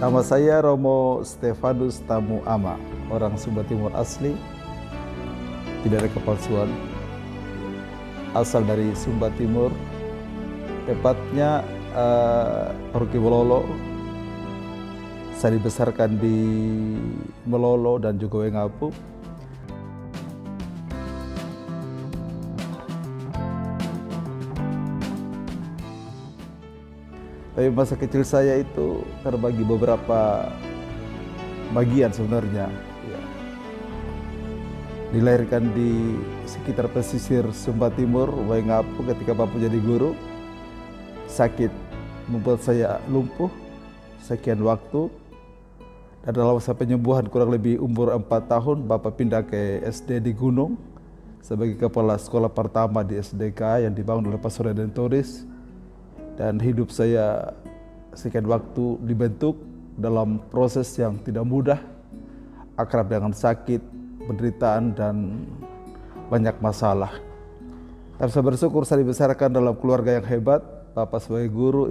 Nama saya Romo Stefanus Tamu Ama, orang Sumba Timur asli, tidak ada kepalsuan, asal dari Sumba Timur, tepatnya Paroki Melolo. Saya dibesarkan di Melolo dan juga Wengapu. Tapi masa kecil saya itu terbagi beberapa bagian sebenarnya. Ya. Dilahirkan di sekitar pesisir Sumba Timur, Wengapu ketika bapak jadi guru. Sakit membuat saya lumpuh sekian waktu. Dan dalam masa penyembuhan kurang lebih umur 4 tahun, bapak pindah ke SD di Gunung sebagai kepala sekolah pertama di SDK yang dibangun oleh Pastor Redentoris. Dan hidup saya sekian waktu dibentuk dalam proses yang tidak mudah, akrab dengan sakit, penderitaan, dan banyak masalah. Tapi saya bersyukur saya dibesarkan dalam keluarga yang hebat. Bapak sebagai guru,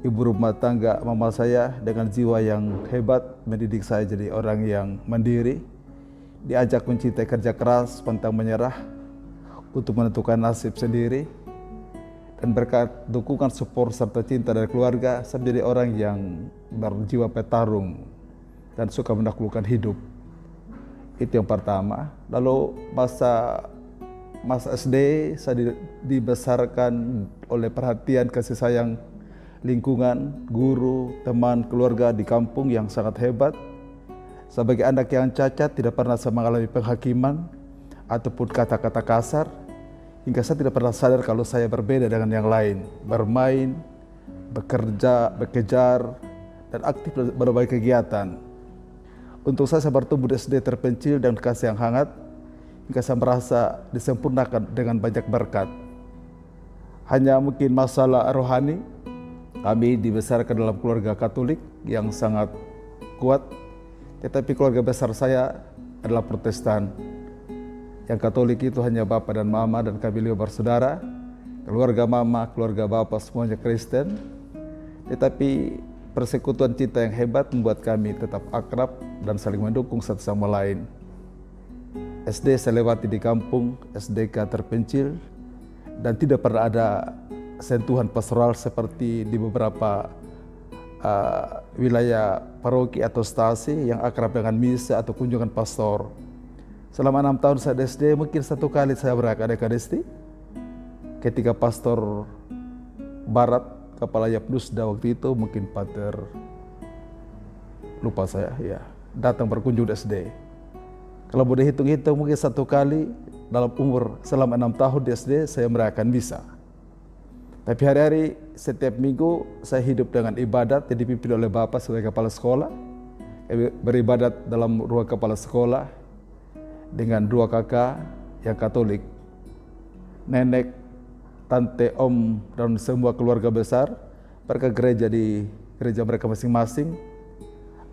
ibu rumah tangga, mama saya dengan jiwa yang hebat mendidik saya jadi orang yang mandiri, diajak mencintai kerja keras, pantang menyerah untuk menentukan nasib sendiri. Dan berkat dukungan, support, serta cinta dari keluarga, saya menjadi orang yang berjiwa petarung dan suka menaklukkan hidup. Itu yang pertama. Lalu masa SD saya dibesarkan oleh perhatian, kasih sayang lingkungan, guru, teman, keluarga di kampung yang sangat hebat. Sebagai anak yang cacat, tidak pernah saya mengalami penghakiman ataupun kata-kata kasar. Hingga saya tidak pernah sadar kalau saya berbeda dengan yang lain. Bermain, bekerja, bekejar, dan aktif berbagai kegiatan. Untuk saya bertumbuh di SD terpencil dan kasih yang hangat, hingga saya merasa disempurnakan dengan banyak berkat. Hanya mungkin masalah rohani, kami dibesarkan dalam keluarga Katolik yang sangat kuat, tetapi keluarga besar saya adalah Protestan. Yang Katolik itu hanya bapak dan mama dan kami 5 bersaudara. Keluarga mama, keluarga bapak semuanya Kristen. Tetapi persekutuan cinta yang hebat membuat kami tetap akrab dan saling mendukung satu sama lain. SD saya lewati di kampung, SDK terpencil, dan tidak pernah ada sentuhan pastoral seperti di beberapa wilayah paroki atau stasi yang akrab dengan misa atau kunjungan pastor. Selama 6 tahun saya di SD, mungkin 1 kali saya berangkat ekaristi ketika pastor Barat, kepala Yapnusda waktu itu, mungkin Pater, lupa saya, ya, datang berkunjung di SD. Kalau boleh hitung-hitung, mungkin 1 kali dalam umur selama 6 tahun di SD saya merayakan misa. Tapi hari-hari setiap minggu saya hidup dengan ibadat yang dipimpin oleh Bapak sebagai kepala sekolah. Beribadat dalam ruang kepala sekolah dengan 2 kakak yang Katolik, nenek, tante, om, dan semua keluarga besar. Mereka gereja di gereja mereka masing-masing.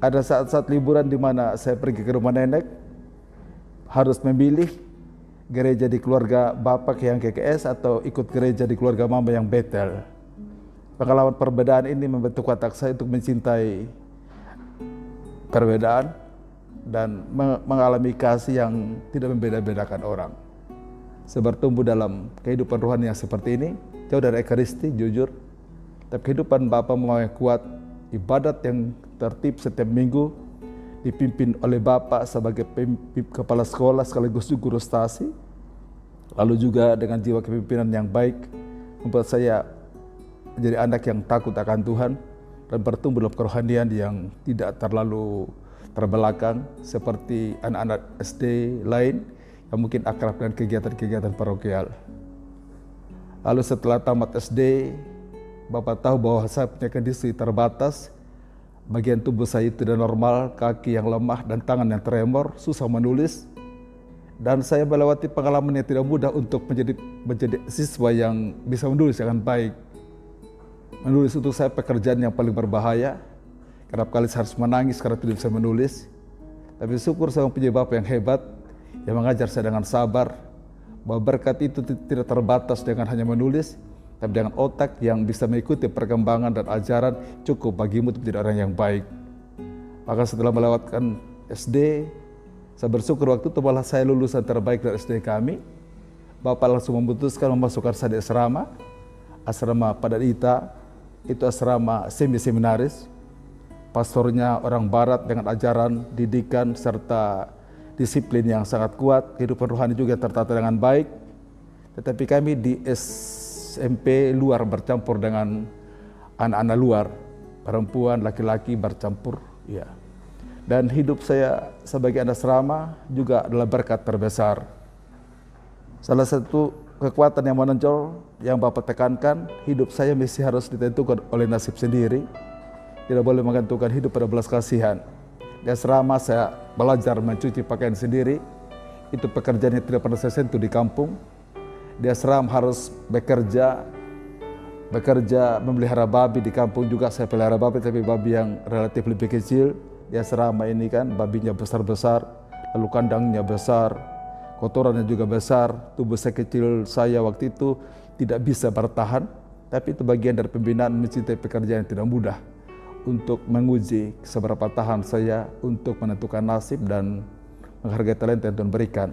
Ada saat-saat liburan di mana saya pergi ke rumah nenek, harus memilih gereja di keluarga bapak yang KKS atau ikut gereja di keluarga mama yang Betel. Pengalaman perbedaan ini membentuk watak saya untuk mencintai perbedaan dan mengalami kasih yang tidak membeda-bedakan orang. Saya bertumbuh dalam kehidupan rohani yang seperti ini, jauh dari ekaristi, jujur. Tapi kehidupan Bapak Mama yang kuat, ibadat yang tertib setiap minggu, dipimpin oleh Bapak sebagai kepala sekolah sekaligus guru stasi. Lalu juga dengan jiwa kepemimpinan yang baik, membuat saya menjadi anak yang takut akan Tuhan dan bertumbuh dalam kerohanian yang tidak terlalu terbelakang seperti anak-anak SD lain yang mungkin akrab dengan kegiatan-kegiatan parokial. Lalu setelah tamat SD, Bapak tahu bahwa saya punya kondisi terbatas. Bagian tubuh saya tidak normal, kaki yang lemah dan tangan yang tremor, susah menulis. Dan saya melewati pengalaman yang tidak mudah untuk menjadi siswa yang bisa menulis dengan baik. Menulis untuk saya pekerjaan yang paling berbahaya. Kerap kali saya harus menangis karena tidak bisa menulis. Tapi syukur saya mempunyai Bapak yang hebat, yang mengajar saya dengan sabar, bahwa berkat itu tidak terbatas dengan hanya menulis, tapi dengan otak yang bisa mengikuti perkembangan dan ajaran cukup bagimu untuk menjadi orang yang baik. Maka setelah melewatkan SD, saya bersyukur waktu itu malah saya lulusan terbaik dari SD kami. Bapak langsung memutuskan memasukkan saya di asrama Padat Ita, itu asrama semi-seminaris. Pastornya orang barat dengan ajaran, didikan, serta disiplin yang sangat kuat, kehidupan rohani juga tertata dengan baik. Tetapi kami di SMP luar bercampur dengan anak-anak luar, perempuan, laki-laki bercampur. Ya. Dan hidup saya sebagai anak asrama juga adalah berkat terbesar. Salah satu kekuatan yang menonjol yang Bapak tekankan, hidup saya mesti harus ditentukan oleh nasib sendiri. Tidak boleh menggantungkan hidup pada belas kasihan. Di asrama saya belajar mencuci pakaian sendiri. Itu pekerjaan yang tidak pernah saya sentuh di kampung. Di asrama harus bekerja memelihara babi. Di kampung juga saya pelihara babi, tapi babi yang relatif lebih kecil. Di asrama ini kan babinya besar-besar, lalu kandangnya besar, kotorannya juga besar. Tubuh sekecil saya waktu itu tidak bisa bertahan, tapi itu bagian dari pembinaan mencintai pekerjaan yang tidak mudah, untuk menguji seberapa tahan saya untuk menentukan nasib dan menghargai talenta yang Tuhan berikan.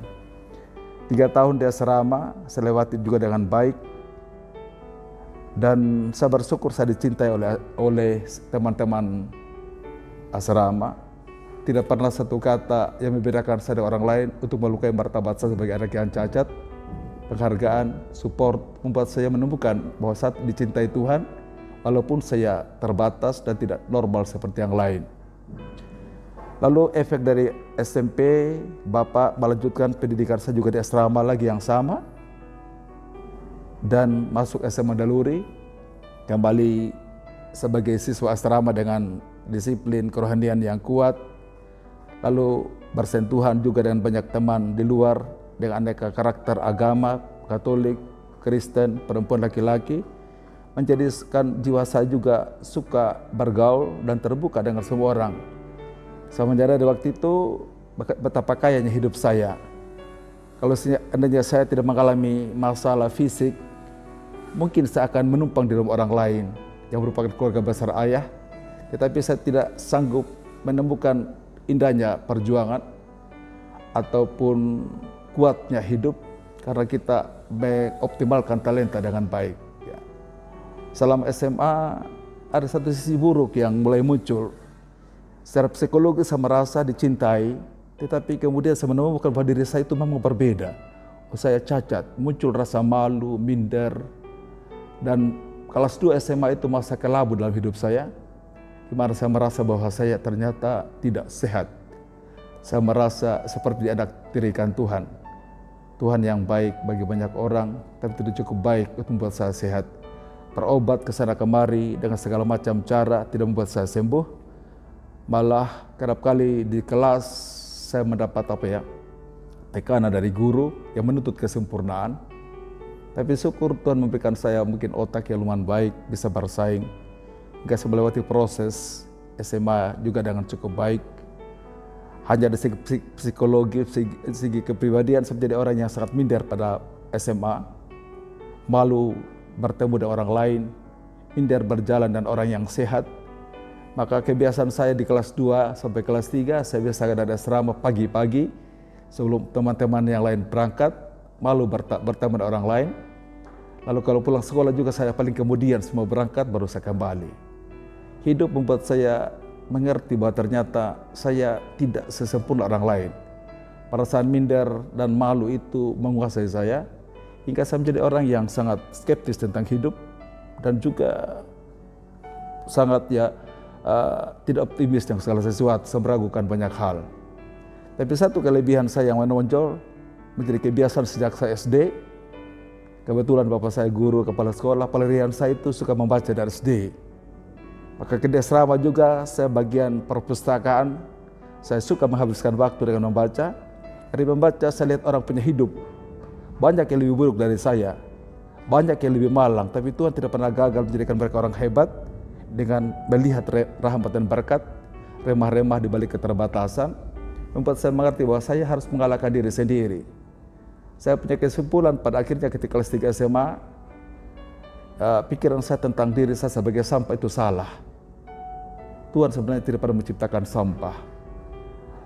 3 tahun di asrama saya lewati juga dengan baik, dan saya bersyukur saya dicintai oleh teman-teman asrama. Tidak pernah satu kata yang membedakan saya dari orang lain untuk melukai martabat saya sebagai anak yang cacat. Penghargaan, support membuat saya menemukan bahwa saat dicintai Tuhan, walaupun saya terbatas dan tidak normal seperti yang lain. Lalu efek dari SMP, Bapak melanjutkan pendidikan saya juga di asrama lagi yang sama. Dan masuk SMA Daluri, kembali sebagai siswa asrama dengan disiplin kerohanian yang kuat. Lalu bersentuhan juga dengan banyak teman di luar, dengan aneka karakter agama, Katolik, Kristen, perempuan, laki-laki. Menjadikan jiwa saya juga suka bergaul dan terbuka dengan semua orang. Saya menyadari waktu itu betapa kayanya hidup saya. Kalau seandainya saya tidak mengalami masalah fisik, mungkin saya akan menumpang di rumah orang lain yang merupakan keluarga besar ayah. Tetapi saya tidak sanggup menemukan indahnya perjuangan ataupun kuatnya hidup karena kita mengoptimalkan talenta dengan baik. Selama SMA ada satu sisi buruk yang mulai muncul. Secara psikologis saya merasa dicintai, tetapi kemudian saya menemukan bahwa diri saya itu memang berbeda. Saya cacat, muncul rasa malu, minder. Dan kelas 2 SMA itu masa kelabu dalam hidup saya. Dimana saya merasa bahwa saya ternyata tidak sehat. Saya merasa seperti dianaktirikan Tuhan. Tuhan yang baik bagi banyak orang, tapi tidak cukup baik untuk membuat saya sehat. Berobat ke sana kemari dengan segala macam cara tidak membuat saya sembuh. Malah kerap kali di kelas saya mendapat tekanan dari guru yang menuntut kesempurnaan. Tapi syukur Tuhan memberikan saya mungkin otak yang lumayan baik, bisa bersaing. Hingga saya melewati proses SMA juga dengan cukup baik. Hanya dari segi psikologi, segi kepribadian saya menjadi orang yang sangat minder pada SMA. Malu bertemu dengan orang lain, minder berjalan dan orang yang sehat. Maka kebiasaan saya di kelas 2 sampai kelas 3, saya biasa ada asrama pagi-pagi sebelum teman-teman yang lain berangkat, malu bertemu dengan orang lain. Lalu kalau pulang sekolah juga saya paling kemudian semua berangkat baru saya kembali. Hidup membuat saya mengerti bahwa ternyata saya tidak sesempurna orang lain. Perasaan minder dan malu itu menguasai saya, hingga saya menjadi orang yang sangat skeptis tentang hidup dan juga sangat tidak optimis dengan segala sesuatu, saya meragukan banyak hal. Tapi satu kelebihan saya yang menonjol menjadi kebiasaan sejak saya SD. Kebetulan bapak saya guru, kepala sekolah, pelarian saya itu suka membaca dari SD. Maka ke asrama juga saya bagian perpustakaan, saya suka menghabiskan waktu dengan membaca. Dari membaca saya lihat orang punya hidup, banyak yang lebih buruk dari saya, banyak yang lebih malang, tapi Tuhan tidak pernah gagal menjadikan mereka orang hebat dengan melihat rahmat dan berkat, remah-remah di balik keterbatasan, membuat saya mengerti bahwa saya harus mengalahkan diri sendiri. Saya punya kesimpulan pada akhirnya ketika kelas 3 SMA, pikiran saya tentang diri saya sebagai sampah itu salah. Tuhan sebenarnya tidak pernah menciptakan sampah.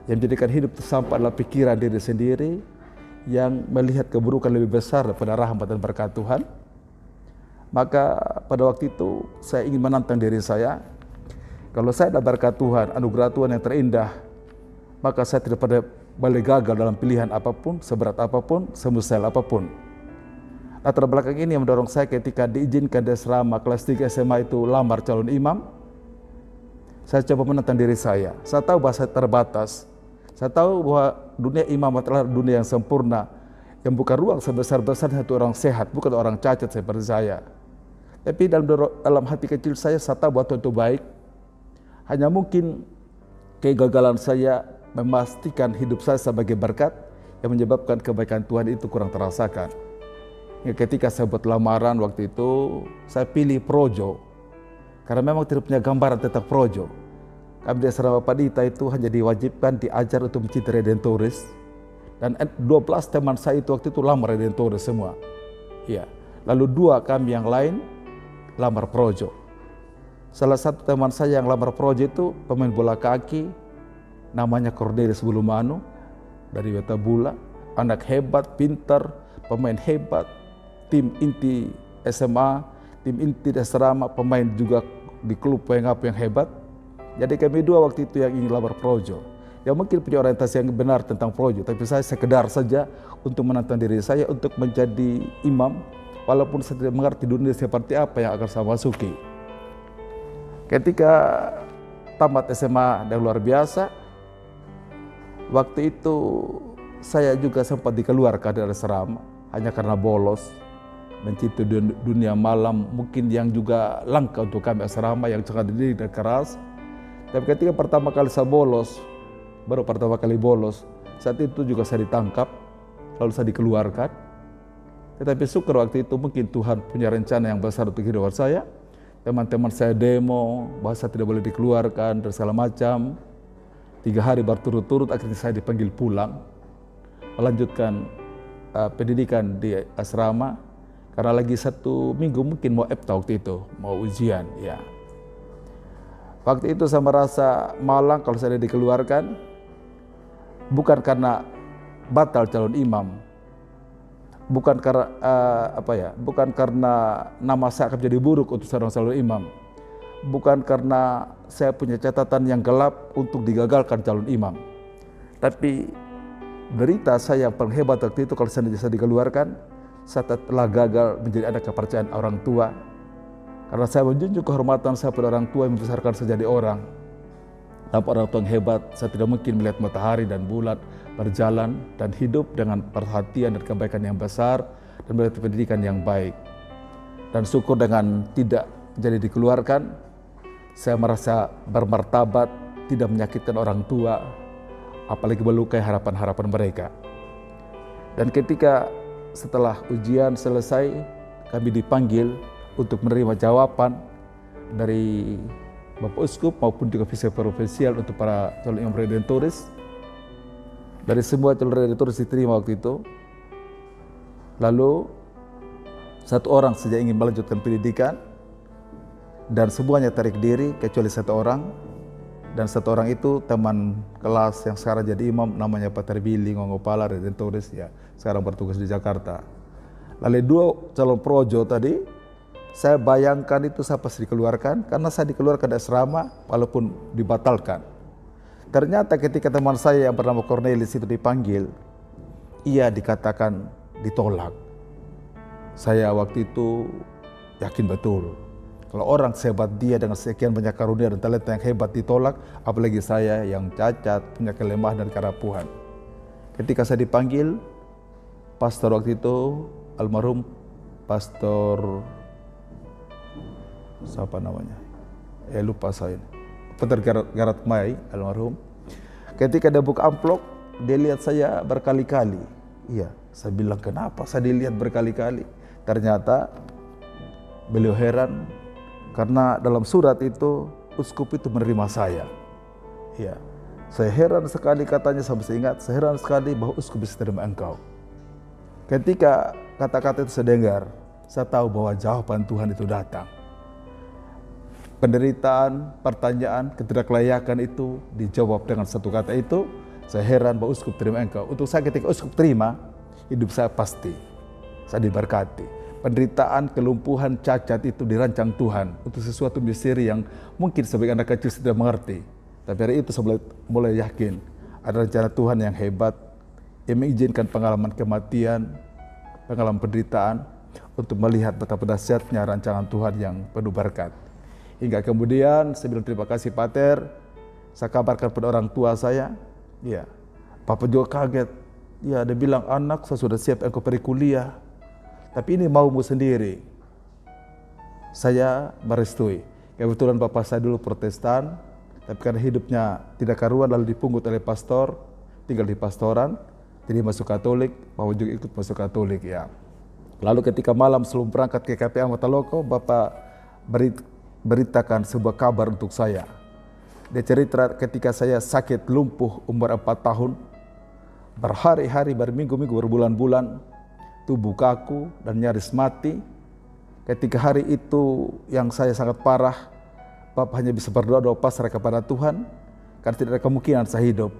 Yang menjadikan hidup itu sampah adalah pikiran diri sendiri yang melihat keburukan lebih besar daripada rahmat dan berkat Tuhan. Maka pada waktu itu saya ingin menantang diri saya. Kalau saya ada berkat Tuhan, anugerah Tuhan yang terindah, maka saya tidak pada boleh gagal dalam pilihan apapun, seberat apapun, semusel apapun. Latar belakang ini yang mendorong saya ketika diizinkan di asrama kelas 3 SMA itu lamar calon imam. Saya coba menantang diri saya. Saya tahu bahwa saya terbatas. Saya tahu bahwa dunia imam adalah dunia yang sempurna, yang bukan ruang sebesar-besarnya satu orang sehat, bukan orang cacat seperti saya. Tapi dalam hati kecil saya tahu bahwa Tuhan itu baik. Hanya mungkin kegagalan saya memastikan hidup saya sebagai berkat yang menyebabkan kebaikan Tuhan itu kurang terasakan. Ya, ketika saya buat lamaran waktu itu, saya pilih projo. Karena memang tidak punya gambaran tentang projo. Kami di asrama Padita itu hanya diwajibkan diajar untuk mencintai Redentoris. Dan 12 teman saya itu waktu itu lamar Redentoris semua. Ya. Lalu 2 kami yang lain lamar projo. Salah satu teman saya yang lamar projo itu pemain bola kaki, namanya Cornelis Bulumanu dari Wetabula. Anak hebat, pintar, pemain hebat, tim inti SMA, tim inti asrama, pemain juga di klub yang hebat. Jadi kami 2 waktu itu yang ingin lamar projo. Ya mungkin punya orientasi yang benar tentang projo, tapi saya sekedar saja untuk menantang diri saya untuk menjadi imam, walaupun saya tidak mengerti dunia seperti apa yang akan saya masuki. Ketika tamat SMA yang luar biasa, waktu itu saya juga sempat dikeluarkan dari asrama hanya karena bolos, mencintai dunia malam, mungkin yang juga langka untuk kami asrama yang sangat dididik dan keras. Tapi ketika pertama kali saya bolos, baru pertama kali bolos, saat itu juga saya ditangkap, lalu saya dikeluarkan. Tetapi syukur waktu itu mungkin Tuhan punya rencana yang besar untuk kehidupan saya. Teman-teman saya demo, bahwa saya tidak boleh dikeluarkan dan segala macam. 3 hari berturut-turut akhirnya saya dipanggil pulang, melanjutkan pendidikan di asrama. Karena lagi 1 minggu mungkin mau EPTA waktu itu, mau ujian. Ya. Waktu itu saya merasa malang kalau saya dikeluarkan, bukan karena batal calon imam, bukan karena bukan karena nama saya akan menjadi buruk untuk seorang calon imam, bukan karena saya punya catatan yang gelap untuk digagalkan calon imam, tapi berita saya yang paling hebat waktu itu kalau saya dikeluarkan, saya telah gagal menjadi anak kepercayaan orang tua. Karena saya menjunjung kehormatan saya pada orang tua yang membesarkan saya jadi orang. Tanpa orang tua yang hebat, saya tidak mungkin melihat matahari dan bulan berjalan dan hidup dengan perhatian dan kebaikan yang besar dan melihat pendidikan yang baik. Dan syukur dengan tidak jadi dikeluarkan, saya merasa bermartabat, tidak menyakitkan orang tua, apalagi melukai harapan-harapan mereka. Dan ketika setelah ujian selesai, kami dipanggil untuk menerima jawaban dari Bapak Uskup maupun juga visi provinsial untuk para calon imam Redentoris. Dari semua calon Redentoris diterima waktu itu. Lalu 1 orang saja ingin melanjutkan pendidikan dan semuanya tarik diri kecuali 1 orang. Dan 1 orang itu teman kelas yang sekarang jadi imam, namanya Pak Terbili Ngongopala Redentoris, ya, sekarang bertugas di Jakarta. Lalu 2 calon projo tadi, saya bayangkan itu saya pasti dikeluarkan karena saya dikeluarkan dari asrama walaupun dibatalkan. Ternyata ketika teman saya yang bernama Cornelis itu dipanggil, ia dikatakan ditolak. Saya waktu itu yakin betul kalau orang sehebat dia dengan sekian banyak karunia dan talenta yang hebat ditolak, apalagi saya yang cacat, punya kelemahan dan kerapuhan. Ketika saya dipanggil, pastor waktu itu almarhum Pastor siapa namanya? Lupa saya. Peter Garat Mai almarhum. Ketika dia buka amplop, dia lihat saya berkali-kali. Iya, saya bilang kenapa saya dilihat berkali-kali? Ternyata beliau heran karena dalam surat itu uskup itu menerima saya. Iya, saya heran sekali katanya, saya masih ingat. Saya heran sekali bahwa uskup bisa terima engkau. Ketika kata-kata itu saya dengar, saya tahu bahwa jawaban Tuhan itu datang. Penderitaan, pertanyaan, ketidaklayakan itu dijawab dengan satu kata itu. Saya heran bahwa uskup terima engkau. Untuk saya ketika uskup terima, hidup saya pasti, saya diberkati. Penderitaan, kelumpuhan, cacat itu dirancang Tuhan untuk sesuatu misteri yang mungkin sebagai anak kecil tidak mengerti. Tapi hari itu saya mulai yakin ada rencana Tuhan yang hebat yang mengizinkan pengalaman kematian, pengalaman penderitaan untuk melihat betapa dahsyatnya rancangan Tuhan yang penuh berkat. Hingga kemudian saya bilang terima kasih Pater, saya kabarkan pada orang tua saya, ya, Papa juga kaget, ya dia bilang anak saya sudah siap engkau pergi kuliah, tapi ini maumu sendiri. Saya merestui, kebetulan Bapak saya dulu Protestan, tapi karena hidupnya tidak karuan lalu dipungut oleh pastor, tinggal di pastoran, jadi masuk Katolik, Papa juga ikut masuk Katolik ya. Lalu ketika malam sebelum berangkat ke KPA Mataloko, Bapak beritakan sebuah kabar untuk saya. Dia cerita ketika saya sakit lumpuh umur 4 tahun, berhari-hari, berminggu-minggu, berbulan-bulan, tubuh kaku dan nyaris mati. Ketika hari itu yang saya sangat parah, Bapak hanya bisa berdoa pasrah kepada Tuhan, karena tidak ada kemungkinan saya hidup.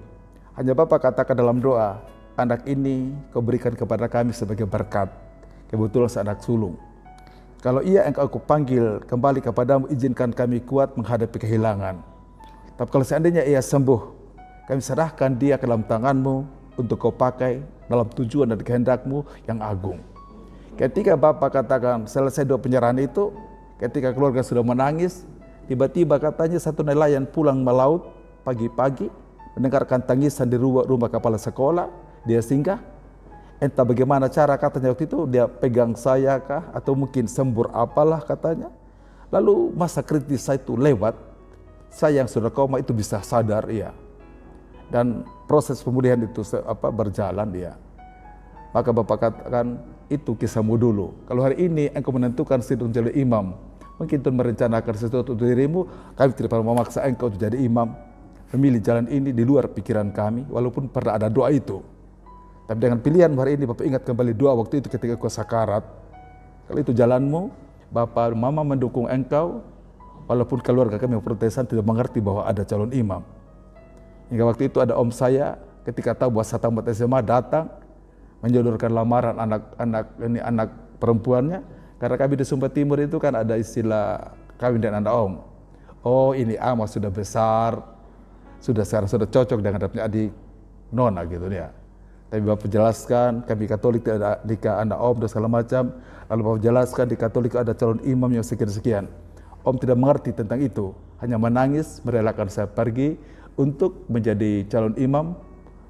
Hanya Bapak katakan dalam doa, anak ini kau berikan kepada kami sebagai berkat. Kebetulan saya anak sulung. Kalau ia engkau panggil kembali kepadamu, izinkan kami kuat menghadapi kehilangan. Tapi kalau seandainya ia sembuh, kami serahkan dia ke dalam tanganmu untuk kau pakai dalam tujuan dan kehendakmu yang agung. Ketika Bapak katakan selesai doa penyerahan itu, ketika keluarga sudah menangis, tiba-tiba katanya satu nelayan pulang melaut pagi-pagi, mendengarkan tangisan di rumah kepala sekolah, dia singgah. Entah bagaimana cara katanya waktu itu, dia pegang saya kah atau mungkin sembur apalah katanya. Lalu masa kritis saya itu lewat, saya yang sudah koma itu bisa sadar ya. Dan proses pemulihan itu berjalan ya. Maka Bapak katakan itu kisahmu dulu. Kalau hari ini engkau menentukan sidang jadi imam, mungkin Tuhan merencanakan sesuatu untuk dirimu, kami tidak pernah memaksa engkau untuk jadi imam. Memilih jalan ini di luar pikiran kami, walaupun pernah ada doa itu. Tapi dengan pilihan hari ini Bapak ingat kembali doa waktu itu ketika kau sakarat. Kalau itu jalanmu, Bapak Mama mendukung engkau, walaupun keluarga kami Protestan tidak mengerti bahwa ada calon imam. Hingga waktu itu ada om saya ketika tahu bahwa saya tamat SMA datang menjodohkan lamaran anak perempuannya. Karena kami di Sumba Timur itu kan ada istilah kawin dan anak om. Oh ini ama sudah besar, sudah cocok dengan adik nona gitu ya. Tapi Bapak jelaskan, kami Katolik tidak ada nikah anak om dan segala macam. Lalu Bapak jelaskan di Katolik ada calon imam yang sekian-sekian. Om tidak mengerti tentang itu, hanya menangis, merelakan saya pergi untuk menjadi calon imam,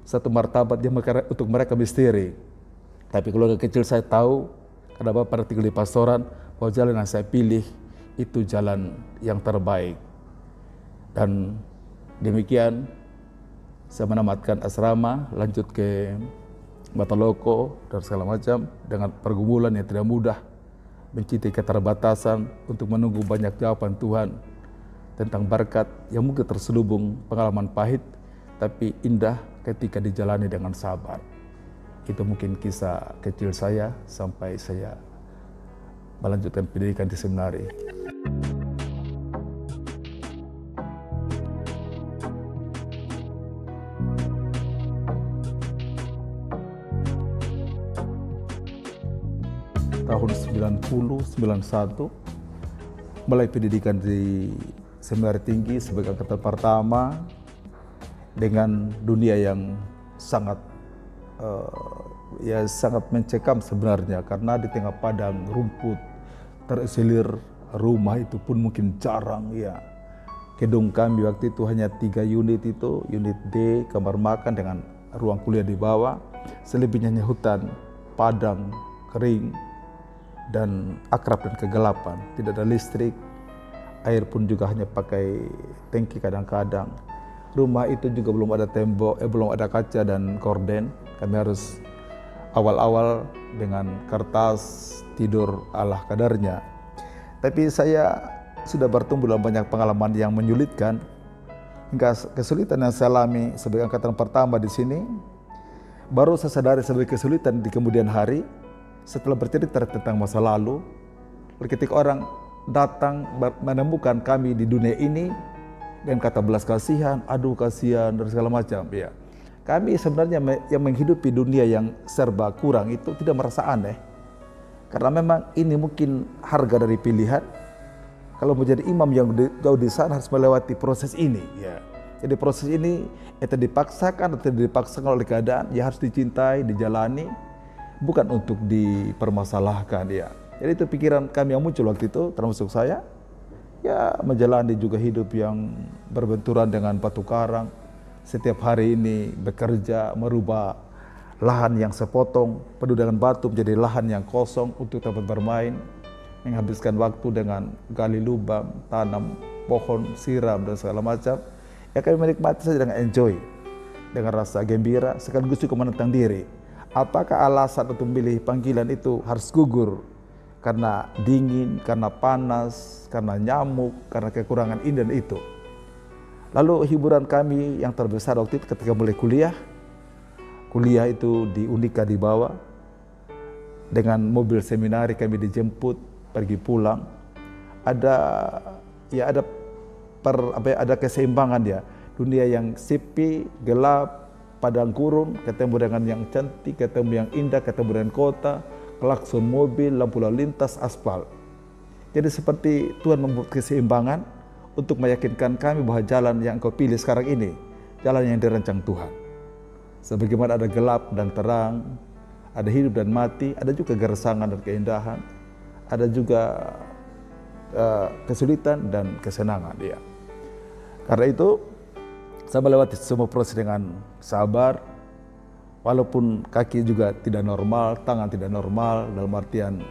satu martabat yang untuk mereka misteri. Tapi keluarga kecil saya tahu, karena Bapak tinggal di pastoran, bahwa jalan yang saya pilih itu jalan yang terbaik. Dan demikian, saya menamatkan asrama, lanjut ke Mataloko dan segala macam dengan pergumulan yang tidak mudah, mencintai keterbatasan untuk menunggu banyak jawaban Tuhan tentang berkat yang mungkin terselubung pengalaman pahit tapi indah ketika dijalani dengan sabar. Itu mungkin kisah kecil saya sampai saya melanjutkan pendidikan di seminari. Tahun 90-91 mulai pendidikan di seminari tinggi sebagai angkatan pertama dengan dunia yang sangat sangat mencekam sebenarnya, karena di tengah padang rumput terisolir, rumah itu pun mungkin jarang ya. Gedung kami waktu itu hanya 3 unit itu, unit D, kamar makan dengan ruang kuliah di bawah, selebihnya hanya hutan, padang, kering, dan akrab dan kegelapan, tidak ada listrik, air pun juga hanya pakai tangki kadang-kadang. Rumah itu juga belum ada tembok, belum ada kaca dan korden. Kami harus awal-awal dengan kertas tidur ala kadarnya. Tapi saya sudah bertumbuh dalam banyak pengalaman yang menyulitkan, hingga kesulitan yang saya alami sebagai angkatan pertama di sini, baru saya sadari sebagai kesulitan di kemudian hari. Setelah bercerita tentang masa lalu, Ketika orang datang menemukan kami di dunia ini dengan kata belas kasihan, aduh kasihan dan segala macam, ya. Kami sebenarnya yang menghidupi dunia yang serba kurang itu tidak merasa aneh. Karena memang ini mungkin harga dari pilihan. Kalau menjadi imam yang jauh di sana harus melewati proses ini, ya. Jadi proses ini itu dipaksakan atau dipaksakan oleh keadaan, ya harus dicintai, dijalani, bukan untuk dipermasalahkan, ya. Jadi itu pikiran kami yang muncul waktu itu, termasuk saya, ya menjalani juga hidup yang berbenturan dengan batu karang. Setiap hari ini bekerja merubah lahan yang sepotong penuh dengan batu menjadi lahan yang kosong untuk tempat bermain, menghabiskan waktu dengan gali lubang, tanam pohon, siram dan segala macam. Ya kami menikmati saja dengan enjoy, dengan rasa gembira, sekaligus juga menentang diri. Apakah alasan untuk memilih panggilan itu harus gugur karena dingin, karena panas, karena nyamuk, karena kekurangan ini dan itu. Lalu hiburan kami yang terbesar waktu itu ketika mulai kuliah itu di Unika di bawah, dengan mobil seminari kami dijemput pergi pulang. Ada keseimbangan ya, dunia yang sepi, gelap, padang gurun, ketemu dengan yang cantik, ketemu yang indah, ketemu dengan kota, klakson mobil, lampu lalu lintas, aspal. Jadi seperti Tuhan membuat keseimbangan untuk meyakinkan kami bahwa jalan yang engkau pilih sekarang ini, jalan yang dirancang Tuhan. Sebagaimana ada gelap dan terang, ada hidup dan mati, ada juga geresangan dan keindahan, ada juga kesulitan dan kesenangan. Ya. Karena itu, saya melewati semua proses dengan sabar, walaupun kaki juga tidak normal, tangan tidak normal, dalam artian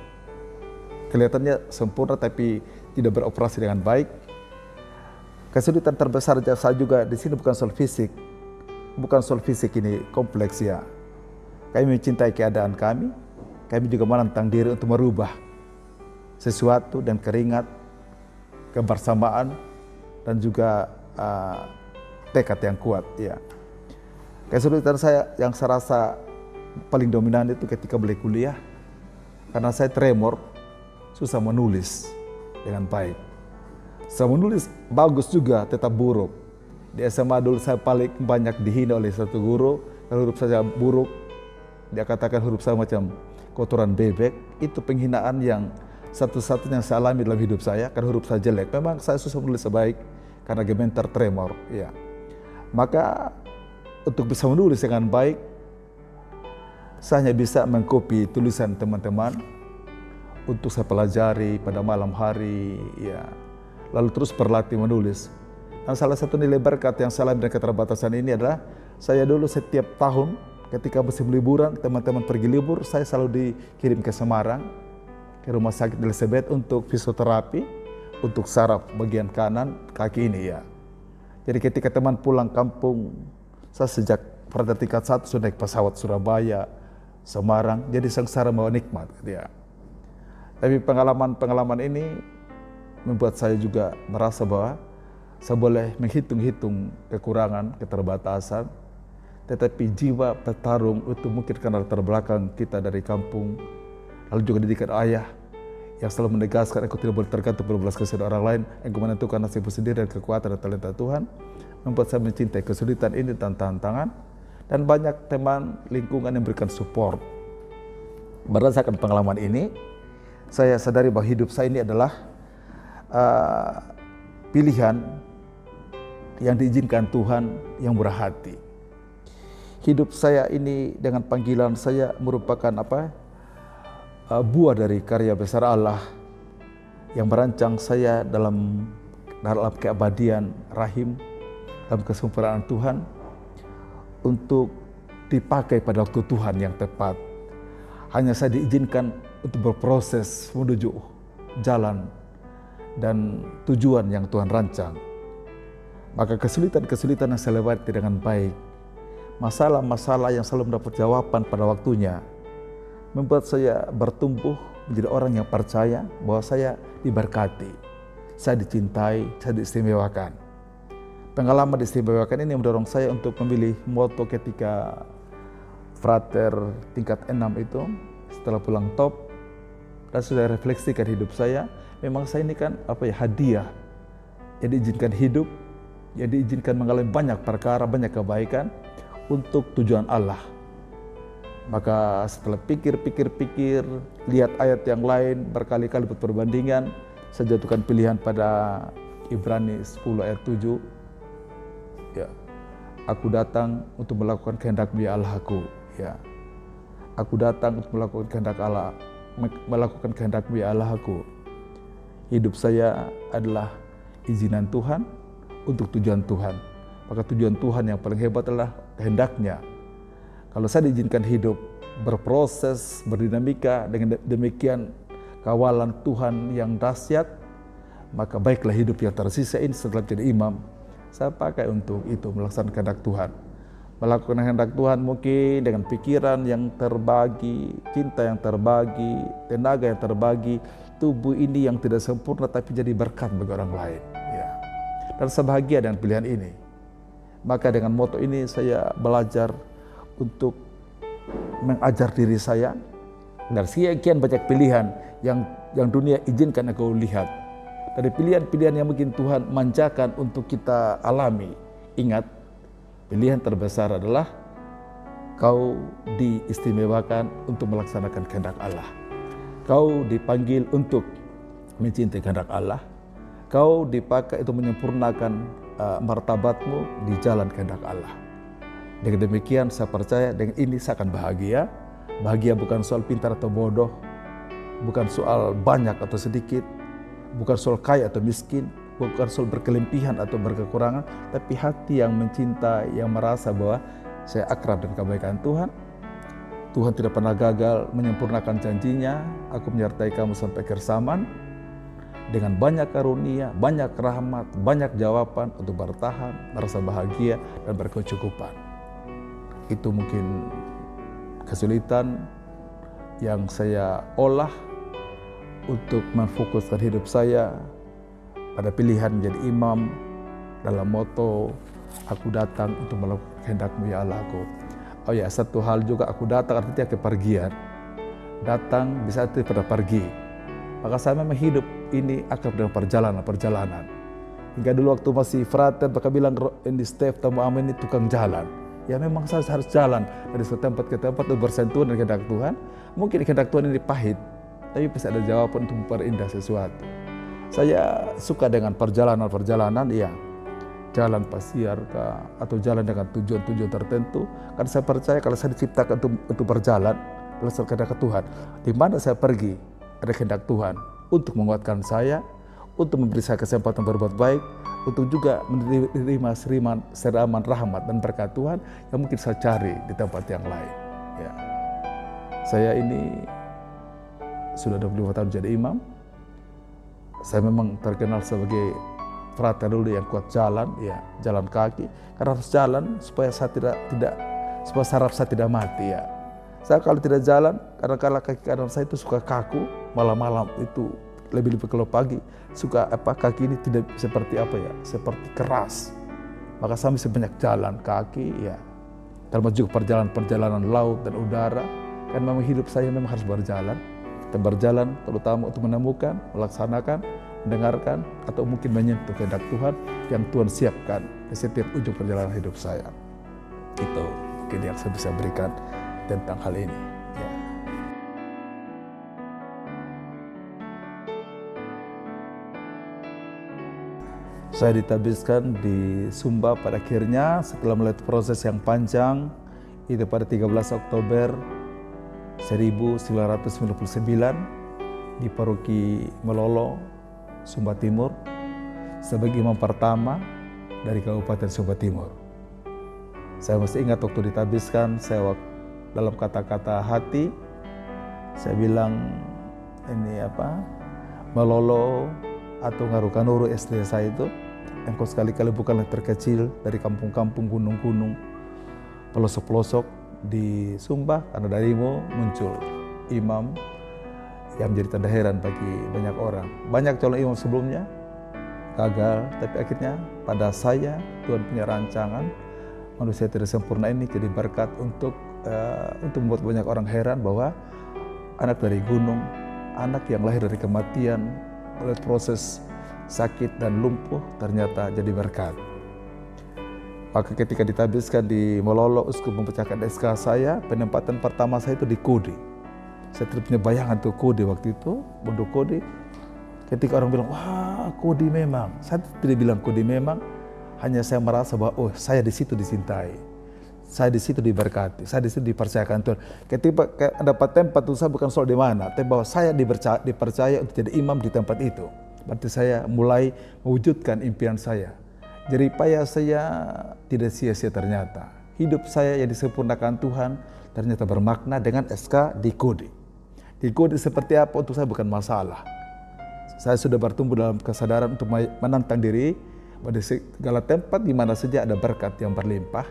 kelihatannya sempurna tapi tidak beroperasi dengan baik. Kesulitan terbesar saya juga di sini bukan soal fisik, ini kompleks ya. Kami mencintai keadaan kami juga menantang diri untuk merubah sesuatu dan keringat, kebersamaan dan juga tekad yang kuat ya. Kesulitan saya yang saya rasa paling dominan itu ketika mulai kuliah, karena saya tremor, susah menulis dengan baik. Saya menulis bagus juga, tetap buruk. Di SMA dulu saya paling banyak dihina oleh satu guru, kalau huruf saya buruk, dia katakan huruf saya macam kotoran bebek. Itu penghinaan yang satu-satunya saya alami dalam hidup saya, karena huruf saya jelek. Memang saya susah menulis sebaik, karena gemetar tremor. Ya. Maka untuk bisa menulis dengan baik, saya hanya bisa mengcopy tulisan teman-teman, untuk saya pelajari pada malam hari, ya. Lalu terus berlatih menulis. Dan salah satu nilai berkat yang saya alami dengan keterbatasan ini adalah saya dulu setiap tahun ketika musim liburan, teman-teman pergi libur, saya selalu dikirim ke Semarang, ke Rumah Sakit Elizabeth untuk fisioterapi, untuk saraf bagian kanan kaki ini ya. Jadi ketika teman pulang kampung, saya sejak pada tingkat 1 sudah naik pesawat Surabaya, Semarang, jadi sengsara mau nikmat ya. Tapi pengalaman ini membuat saya juga merasa bahwa saya boleh menghitung-hitung kekurangan, keterbatasan, tetapi jiwa petarung itu mungkin karena latar belakang kita dari kampung, lalu juga didikan ayah yang selalu menegaskan aku tidak boleh tergantung pada belas kasihan orang lain, engkau menentukan nasibmu sendiri dan kekuatan dan talenta Tuhan, membuat saya mencintai kesulitan ini dan tantangan, dan banyak teman lingkungan yang memberikan support. Berdasarkan pengalaman ini, saya sadari bahwa hidup saya ini adalah pilihan yang diizinkan Tuhan yang murah hati. Hidup saya ini dengan panggilan saya merupakan buah dari karya besar Allah yang merancang saya dalam keabadian rahim, dalam kesempurnaan Tuhan untuk dipakai pada waktu Tuhan yang tepat. Hanya saya diizinkan untuk berproses menuju jalan dan tujuan yang Tuhan rancang. Maka kesulitan-kesulitan yang saya lewati dengan baik, masalah-masalah yang selalu mendapat jawaban pada waktunya, membuat saya bertumbuh menjadi orang yang percaya bahwa saya diberkati, saya dicintai, saya diistimewakan. Pengalaman diistimewakan ini mendorong saya untuk memilih moto ketika frater tingkat 6 itu, setelah pulang top, dan sudah refleksikan hidup saya, memang saya ini kan hadiah yang diizinkan hidup, yang diizinkan mengalami banyak perkara, banyak kebaikan untuk tujuan Allah. Maka setelah pikir, lihat ayat yang lain, berkali-kali buat perbandingan, saya jatuhkan pilihan pada Ibrani 10 ayat 7. Ya, aku datang untuk melakukan kehendak-Mu ya Allahku. Ya, aku datang untuk melakukan kehendak Allah, melakukan kehendak-Mu ya Allahku. Hidup saya adalah izinan Tuhan untuk tujuan Tuhan. Maka tujuan Tuhan yang paling hebat adalah kehendak-Nya. Kalau saya diizinkan hidup, berproses, berdinamika dengan demikian kawalan Tuhan yang dahsyat, maka baiklah hidup yang tersisa ini setelah jadi imam, saya pakai untuk itu, melaksanakan kehendak Tuhan. Melakukan kehendak Tuhan mungkin dengan pikiran yang terbagi, cinta yang terbagi, tenaga yang terbagi, tubuh ini yang tidak sempurna tapi jadi berkat bagi orang lain. Ya. Dan saya bahagia dengan pilihan ini. Maka dengan moto ini saya belajar untuk mengajar diri saya dari sekian banyak pilihan yang dunia izinkan aku lihat. Dari pilihan-pilihan yang mungkin Tuhan manjakan untuk kita alami. Ingat, pilihan terbesar adalah kau diistimewakan untuk melaksanakan kehendak Allah. Kau dipanggil untuk mencintai kehendak Allah. Kau dipakai untuk menyempurnakan martabatmu di jalan kehendak Allah. Dengan demikian saya percaya dengan ini saya akan bahagia. Bahagia bukan soal pintar atau bodoh, bukan soal banyak atau sedikit, bukan soal kaya atau miskin, bukan soal berkelebihan atau berkekurangan, tapi hati yang mencintai, yang merasa bahwa saya akrab dengan kebaikan Tuhan. Tuhan tidak pernah gagal menyempurnakan janjinya. Aku menyertai kamu sampai akhir zaman dengan banyak karunia, banyak rahmat, banyak jawaban untuk bertahan, merasa bahagia dan berkecukupan. Itu mungkin kesulitan yang saya olah untuk memfokuskan hidup saya pada pilihan menjadi imam dalam moto aku datang untuk melakukan kehendak-Mu ya Allahku. Oh ya, satu hal juga, aku datang artinya kepergian. Datang bisa arti pada pergi. Maka saya memang hidup ini akan dengan perjalanan. Hingga dulu waktu masih frater, mereka bilang ini Steph tamu amin ini tukang jalan. Ya memang saya harus jalan dari satu tempat ke tempat untuk bersentuhan dengan kehendak Tuhan. Mungkin kehendak Tuhan ini pahit, tapi pasti ada jawaban untuk memperindah sesuatu. Saya suka dengan perjalanan, ya. Jalan pasiar atau jalan dengan tujuan-tujuan tertentu. Karena saya percaya kalau saya diciptakan untuk berjalan berdasarkan kehendak Tuhan, di mana saya pergi ada kehendak Tuhan untuk menguatkan saya, untuk memberi saya kesempatan berbuat baik, untuk juga menerima siraman rahmat dan berkat Tuhan yang mungkin saya cari di tempat yang lain. Ya. Saya ini sudah 25 tahun jadi imam. Saya memang terkenal sebagai frater dulu yang kuat jalan, ya, jalan kaki. Karena harus jalan supaya saya supaya saraf saya tidak mati, ya. Saya kalau tidak jalan, karena kaki kanan saya itu suka kaku, malam-malam itu lebih kalau pagi suka kaki ini tidak seperti seperti keras. Maka saya mesti banyak jalan kaki, ya. Termasuk perjalanan laut dan udara. Kan memang hidup saya memang harus berjalan. Kita berjalan terutama untuk menemukan, melaksanakan, mendengarkan, atau mungkin menyentuh kehendak Tuhan yang Tuhan siapkan di setiap ujung perjalanan hidup saya. Itu mungkin yang saya bisa berikan tentang hal ini. Ya. Saya ditabiskan di Sumba pada akhirnya setelah melihat proses yang panjang, itu pada 13 Oktober 1999 di Paroki Melolo, Sumba Timur, sebagai imam pertama dari Kabupaten Sumba Timur. Saya masih ingat waktu ditabiskan, saya dalam kata-kata hati, saya bilang ini Melolo atau Ngarukanuru SD saya itu, engkau sekali-kali bukanlah terkecil dari kampung-kampung, gunung-gunung, pelosok-pelosok di Sumba, karena darimu muncul imam yang menjadi tanda heran bagi banyak orang. Banyak calon imam sebelumnya gagal, tapi akhirnya pada saya Tuhan punya rancangan manusia tidak sempurna ini jadi berkat untuk membuat banyak orang heran bahwa anak dari gunung, anak yang lahir dari kematian, oleh proses sakit dan lumpuh, ternyata jadi berkat. Maka ketika ditabiskan di Mololo, uskup memecahkan SK saya, penempatan pertama saya itu di Kode. Saya tidak punya bayangan tuh Kode waktu itu, Pondok Kode. Ketika orang bilang, wah Kode memang. Saya tidak bilang Kode memang, hanya saya merasa bahwa oh saya di situ dicintai. Saya di situ diberkati, saya di situ dipercayakan Tuhan. Ketika dapat tempat itu saya bukan soal di mana, tapi bahwa saya dipercaya untuk jadi imam di tempat itu. Berarti saya mulai mewujudkan impian saya. Jerih payah saya tidak sia-sia ternyata. Hidup saya yang disempurnakan Tuhan ternyata bermakna dengan SK di Kode. Di Kode seperti apa untuk saya bukan masalah. Saya sudah bertumbuh dalam kesadaran untuk menantang diri pada segala tempat di mana saja ada berkat yang berlimpah.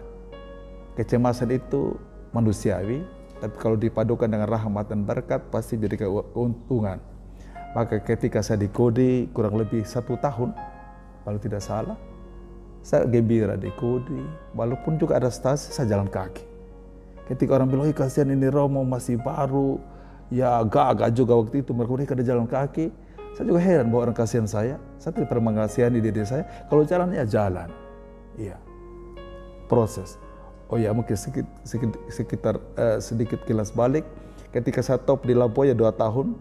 Kecemasan itu manusiawi, tapi kalau dipadukan dengan rahmat dan berkat pasti jadi keuntungan. Maka ketika saya di Kode kurang lebih 1 tahun, kalau tidak salah, saya gembira di Kode, walaupun juga ada stasi, saya jalan kaki. Ketika orang bilang, kasihan ini Romo masih baru, ya agak-agak juga waktu itu, mereka ada jalan kaki. Saya juga heran bahwa orang kasihan saya tidak pernah mengasihani diri saya, kalau jalan ya jalan. Iya, proses. Oh ya mungkin sekitar sedikit kilas balik, ketika saya top di Labuaya 2 tahun,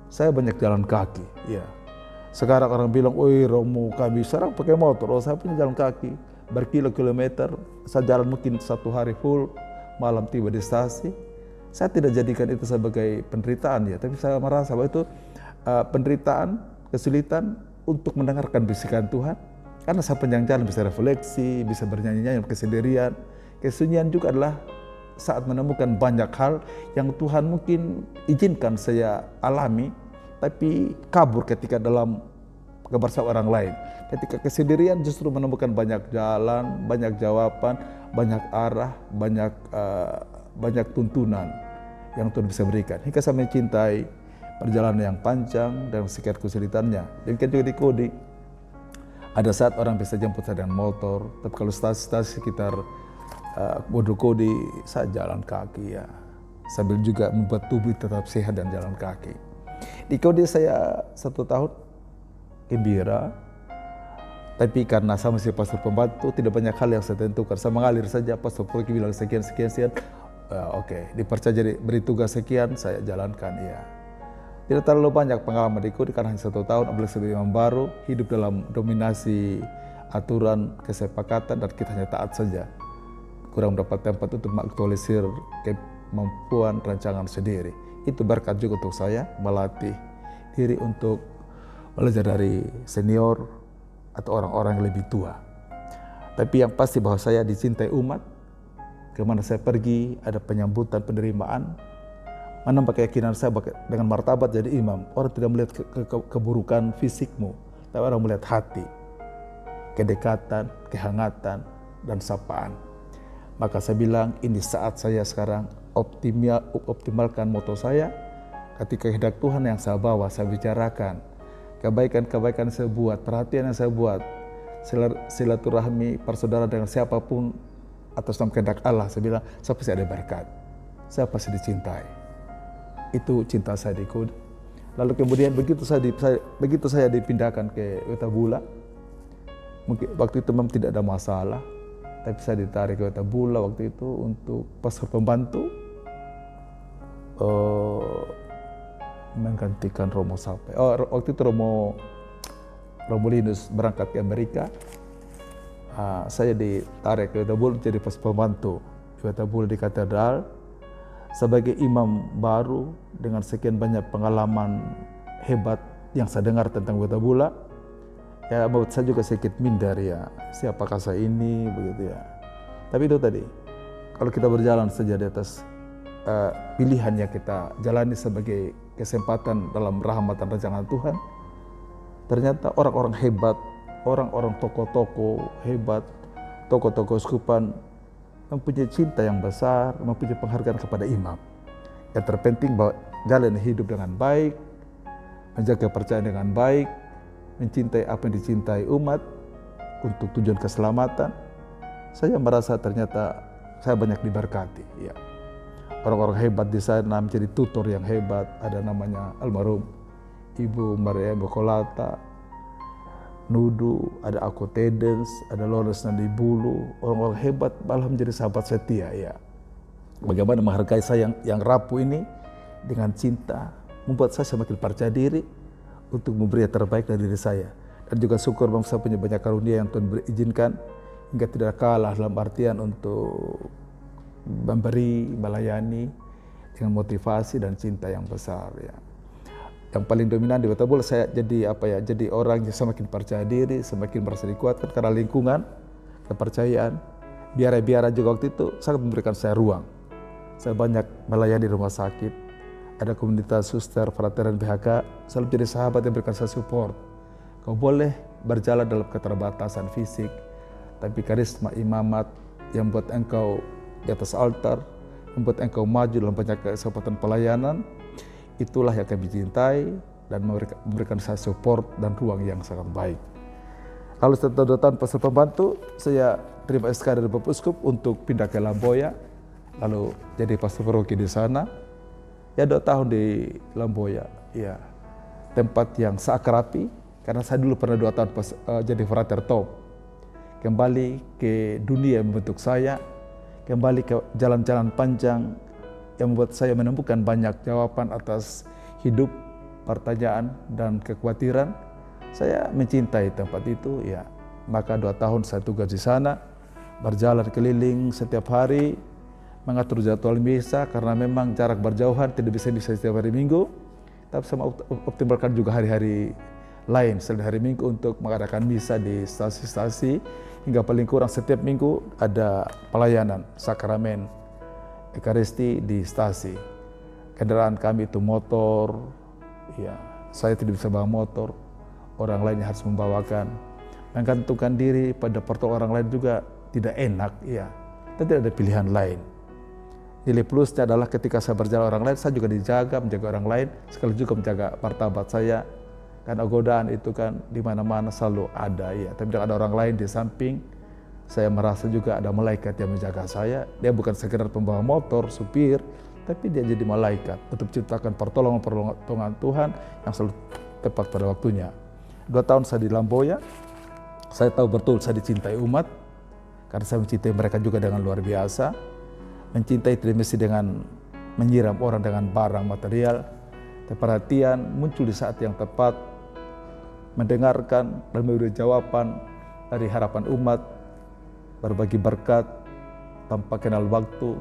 saya banyak jalan kaki. Ya. Sekarang orang bilang, oi Romo kami sekarang pakai motor, oh saya punya jalan kaki, berkilo-kilometer, saya jalan mungkin 1 hari full, malam tiba di stasi. Saya tidak jadikan itu sebagai penderitaan ya, tapi saya merasa bahwa itu penderitaan, kesulitan untuk mendengarkan bisikan Tuhan. Karena saya panjang jalan bisa refleksi, bisa bernyanyi-nyanyi kesendirian. Kesunyian juga adalah saat menemukan banyak hal yang Tuhan mungkin izinkan saya alami, tapi kabur ketika dalam kebersama orang lain. Ketika kesendirian justru menemukan banyak jalan, banyak jawaban, banyak arah, banyak tuntunan yang Tuhan bisa berikan. Hingga saya mencintai perjalanan yang panjang dan sekian kesulitannya. Demikian juga di Kode. Ada saat orang bisa jemput saya dengan motor, tapi kalau stasi-stasi sekitar Pondok Kode, saya jalan kaki ya. Sambil juga membuat tubuh tetap sehat dan jalan kaki. Di Kode saya 1 tahun gembira, tapi karena saya masih pastor pembantu, tidak banyak hal yang saya tentukan. Saya mengalir saja, pastor pergi bilang sekian, oke, dipercaya beri tugas sekian, saya jalankan ya. Tidak terlalu banyak pengalaman di Kode karena hanya 1 tahun, apalagi sebagai imam baru, hidup dalam dominasi aturan kesepakatan dan kita hanya taat saja. Kurang mendapat tempat untuk mengaktualisir kemampuan rancangan sendiri. Itu berkat juga untuk saya melatih diri untuk belajar dari senior atau orang-orang yang lebih tua. Tapi yang pasti bahwa saya dicintai umat, kemana saya pergi ada penyambutan, penerimaan, menambah keyakinan saya dengan martabat jadi imam. Orang tidak melihat keburukan fisikmu, tapi orang melihat hati, kedekatan, kehangatan, dan sapaan. Maka saya bilang ini saat saya sekarang optimalkan moto saya. Ketika kehendak Tuhan yang saya bawa, saya bicarakan. Kebaikan-kebaikan saya buat, perhatian yang saya buat, silaturahmi persaudaraan dengan siapapun atas nama kehendak Allah. Saya bilang, saya pasti ada berkat, saya pasti dicintai. Itu cinta saya di Kode. Lalu kemudian begitu saya dipindahkan ke Wetabula, mungkin waktu itu memang tidak ada masalah, tapi saya ditarik ke Wetabula waktu itu untuk pastor pembantu menggantikan Romo Sape. Waktu itu Romo Linus berangkat ke Amerika, saya ditarik ke Wetabula jadi pastor pembantu di Wetabula di katedral. Sebagai imam baru dengan sekian banyak pengalaman hebat yang saya dengar tentang Wetabula, ya buat saya juga sedikit minder ya, siapakah saya ini begitu ya. Tapi itu tadi, kalau kita berjalan saja di atas pilihan yang kita jalani sebagai kesempatan dalam rahmat dan rancangan Tuhan, ternyata orang-orang hebat, orang-orang tokoh-tokoh hebat, tokoh-tokoh uskupan mempunyai cinta yang besar, mempunyai penghargaan kepada imam. Yang terpenting bahwa jalan hidup dengan baik, menjaga kepercayaan dengan baik, mencintai apa yang dicintai umat untuk tujuan keselamatan. Saya merasa ternyata saya banyak diberkati. Ya. orang-orang hebat di sana, menjadi tutor yang hebat. Ada namanya almarhum Ibu Maria Bokolata, Nudu, ada Ako Tedens, ada Lawrence Nandi Bulu, orang-orang hebat malah menjadi sahabat setia ya. Bagaimana menghargai saya yang rapuh ini dengan cinta, membuat saya semakin percaya diri untuk memberi yang terbaik dari diri saya. Dan juga syukur bangsa punya banyak karunia yang Tuhan berizinkan hingga tidak kalah dalam artian untuk memberi, melayani dengan motivasi dan cinta yang besar ya. Yang paling dominan di Batabul saya jadi jadi orang yang semakin percaya diri, semakin merasa dikuatkan karena lingkungan, kepercayaan. Biara-biara juga waktu itu sangat memberikan saya ruang. Saya banyak melayani rumah sakit, ada komunitas suster, frater dan BHK, selalu jadi sahabat yang berikan saya support. Kau boleh berjalan dalam keterbatasan fisik, tapi karisma imamat yang membuat engkau di atas altar, membuat engkau maju dalam banyak kesempatan pelayanan, itulah yang kami cintai dan memberikan saya support dan ruang yang sangat baik. Lalu setelah 2 tahun pastor pembantu, saya terima SK dari Bapak Uskup untuk pindah ke Lamboya, lalu jadi pastor paroki di sana. Ya 2 tahun di Lamboya, ya tempat yang seakrapi, karena saya dulu pernah 2 tahun jadi frater top. Kembali ke dunia yang membentuk saya, kembali ke jalan-jalan panjang yang membuat saya menemukan banyak jawaban atas hidup, pertanyaan, dan kekhawatiran. Saya mencintai tempat itu, ya. Maka 2 tahun saya tugas di sana, berjalan keliling setiap hari, mengatur jadwal misa karena memang jarak berjauhan, tidak bisa setiap hari Minggu, tapi sama optimalkan juga hari-hari lain selain hari Minggu untuk mengadakan misa di stasi-stasi, hingga paling kurang setiap minggu ada pelayanan sakramen Ekaristi di stasi. Kendaraan kami itu motor, ya saya tidak bisa bawa motor, orang lain harus membawakan. Menggantungkan diri pada pertolongan orang lain juga tidak enak, ya, dan tidak ada pilihan lain. Nilai plusnya adalah ketika saya berjalan orang lain, saya juga dijaga, menjaga orang lain, sekali juga menjaga martabat saya. Karena godaan itu kan di mana-mana selalu ada, ya. Tapi kalau ada orang lain di samping, saya merasa juga ada malaikat yang menjaga saya. Dia bukan sekedar pembawa motor, supir, tapi dia jadi malaikat untuk menciptakan pertolongan Tuhan yang selalu tepat pada waktunya. 2 tahun saya di Lamboya, saya tahu betul saya dicintai umat, karena saya mencintai mereka juga dengan luar biasa. Mencintai tidak mesti dengan menyiram orang dengan barang material, tapi perhatian muncul di saat yang tepat, mendengarkan dan memberi jawaban dari harapan umat, berbagi berkat tanpa kenal waktu.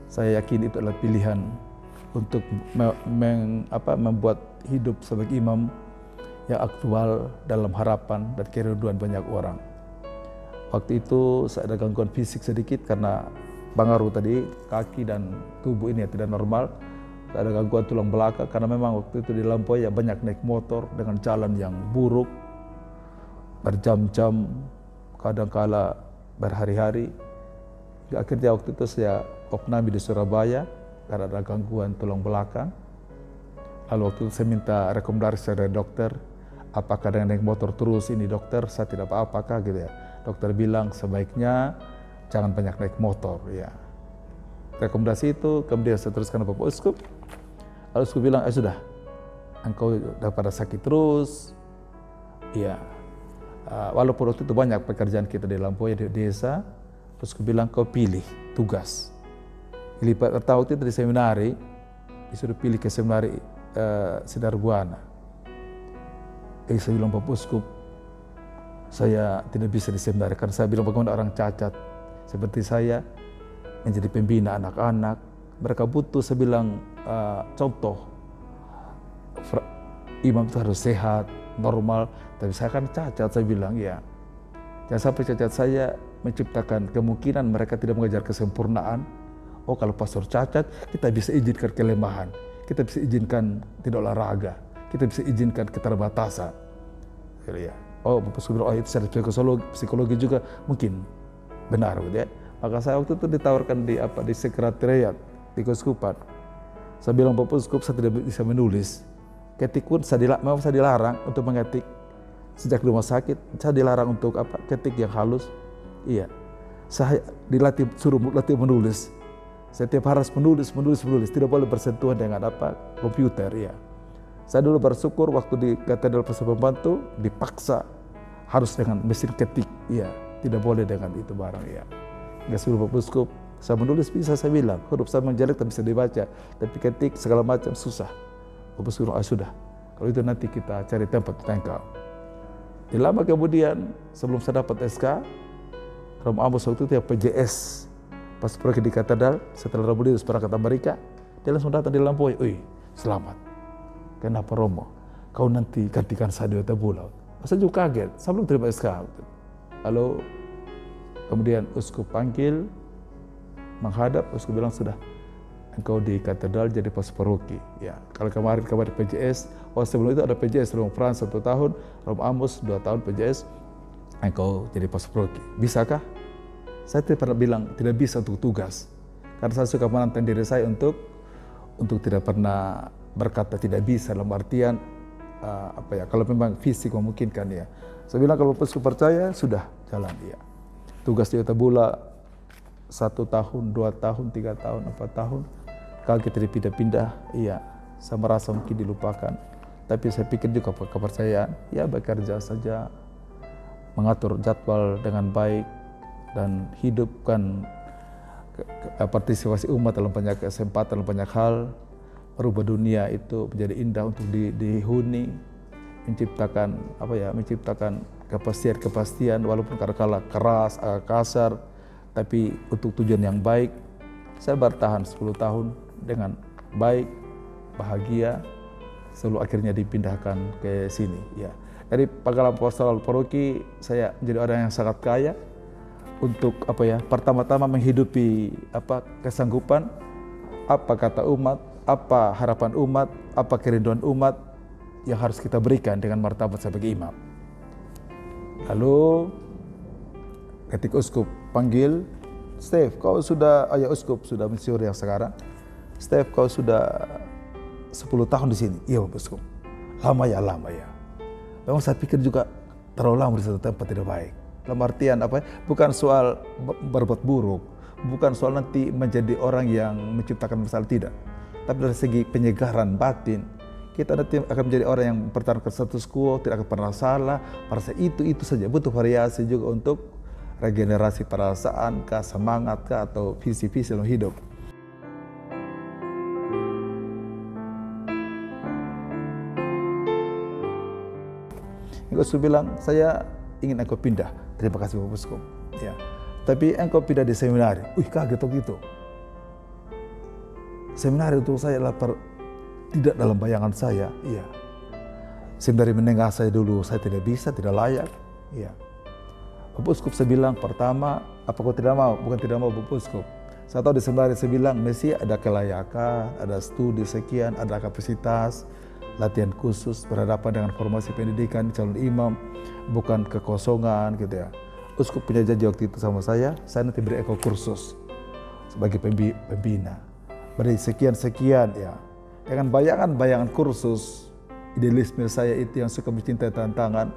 Saya yakin itu adalah pilihan untuk membuat hidup sebagai imam yang aktual dalam harapan dan kerinduan banyak orang. Waktu itu saya ada gangguan fisik sedikit karena pengaruh tadi kaki dan tubuh ini yang tidak normal. Ada gangguan tulang belakang karena memang waktu itu di Lamboya banyak naik motor dengan jalan yang buruk, berjam-jam, kadang-kala berhari-hari. Akhirnya waktu itu saya opnami di Surabaya karena ada gangguan tulang belakang. Lalu waktu itu saya minta rekomendasi dari dokter, apakah dengan naik motor terus ini dokter, saya tidak apa-apakah gitu ya. Dokter bilang sebaiknya jangan banyak naik motor, ya. Rekomendasi itu kemudian saya teruskan ke Bapak Uskup. Lalu Uskup bilang, sudah, engkau daripada sakit terus, ya. Walaupun waktu itu banyak pekerjaan kita di Lamboya, di desa, Uskup bilang, kau pilih tugas. Pilih pertama waktu itu di seminari, disuruh pilih ke seminari Sidarbuana. Saya bilang, Bapak Uskup, saya tidak bisa di seminari, karena saya bilang bagaimana orang cacat seperti saya menjadi pembina anak-anak. Mereka butuh, saya bilang, contoh imam itu harus sehat, normal. Tapi saya kan cacat, saya bilang ya. Jangan sampai cacat saya menciptakan kemungkinan mereka tidak mengejar kesempurnaan. Oh, kalau pastor cacat, kita bisa izinkan kelemahan, kita bisa izinkan tidak olahraga, kita bisa izinkan keterbatasan. Ya. Oh, Bapak Sugro, oh itu secara psikologi juga mungkin benar, gitu ya. Maka saya waktu itu ditawarkan di sekretariat di Keuskupan. Saya bilang, Bapak Uskup, saya tidak bisa menulis. Ketik pun memang saya dilarang untuk mengetik. Sejak di rumah sakit, saya dilarang untuk ketik yang halus. Iya, saya suruh latih menulis. Setiap hari harus menulis, tidak boleh bersentuhan dengan komputer ya. Saya dulu bersyukur waktu di Katedral Persatuan Pembantu dipaksa harus dengan mesin ketik, ya, tidak boleh dengan itu barang ya. Nggak suruh Bapak Uskup, saya menulis bisa, saya bilang, huruf saya memang jelek tapi bisa dibaca, tapi ketik segala macam susah. Bapak Uskup, sudah, kalau itu nanti kita cari tempat tengkal. Di lama kemudian, sebelum saya dapat SK, Rom Amos waktu itu ya PJS, pas proyek di Katedral, setelah Romulius berangkat Amerika, dia langsung datang di Lampung, selamat. Kenapa Romo? Kau nanti gantikan saya di Otabulau. Saya juga kaget, saya belum terima SK. Lalu kemudian Uskup panggil, menghadap, Uskup bilang sudah, engkau di Katedral jadi pasparoki. Ya, kalau kemarin PJS, sebelum itu ada PJS, Rom Frans 1 tahun, Rom Amos 2 tahun PJS, engkau jadi pasparoki. Bisakah? Saya tidak pernah bilang tidak bisa untuk tugas, karena saya suka menantang diri saya untuk tidak pernah berkata tidak bisa dalam artian kalau memang fisik memungkinkan ya. Saya bilang kalau Uskup percaya sudah jalan ya. Tugas di Otabula 1 tahun, 2 tahun, 3 tahun, 4 tahun, kalau kita dipindah-pindah, iya, saya merasa mungkin dilupakan. Tapi saya pikir juga kepercayaan, ya bekerja saja, mengatur jadwal dengan baik dan hidupkan partisipasi umat dalam banyak kesempatan, dalam banyak hal. Merubah dunia itu menjadi indah untuk dihuni, menciptakan kepastian walaupun kadang-kala keras, agak kasar, tapi untuk tujuan yang baik. Saya bertahan 10 tahun dengan baik, bahagia, selalu akhirnya dipindahkan ke sini ya. Dari pengalaman pastoral paroki, saya menjadi orang yang sangat kaya untuk pertama-tama menghidupi kesanggupan, apa kata umat, apa harapan umat, apa kerinduan umat yang harus kita berikan dengan martabat sebagai imam. Lalu ketika Uskup panggil, Steve, kau sudah, Uskup sudah mensiur yang sekarang, Steve, kau sudah 10 tahun di sini. Iya Bapak Uskup, lama ya. Memang saya pikir juga terlalu lama di satu tempat tidak baik. Dalam artian bukan soal berbuat buruk, bukan soal nanti menjadi orang yang menciptakan masalah, tidak. Tapi dari segi penyegaran batin, kita nanti akan menjadi orang yang mempertahankan status quo, tidak akan pernah salah. Pada itu saja, butuh variasi juga untuk regenerasi perasaan, semangat, atau visi-visi dalam hidup. Engkau bilang, saya ingin engkau pindah. Terima kasih Bapak Uskup. Ya. Tapi engkau pindah di seminari. Kaget gitu. Seminari untuk saya tidak dalam bayangan saya. Iya. Seminari menengah saya dulu, saya tidak bisa, tidak layak. Iya. Bapak Uskup saya bilang, pertama, apa kau tidak mau? Bukan tidak mau Bapak Uskup. Saya tahu di seminari saya bilang, mesti ada kelayakan, ada studi sekian, ada kapasitas, latihan khusus, berhadapan dengan formasi pendidikan, calon imam, bukan kekosongan gitu ya. Uskup punya janji waktu itu sama saya nanti beri kursus sebagai pembina. Beri sekian ya. Dengan bayangan kursus, idealisme saya itu yang suka mencintai tantangan.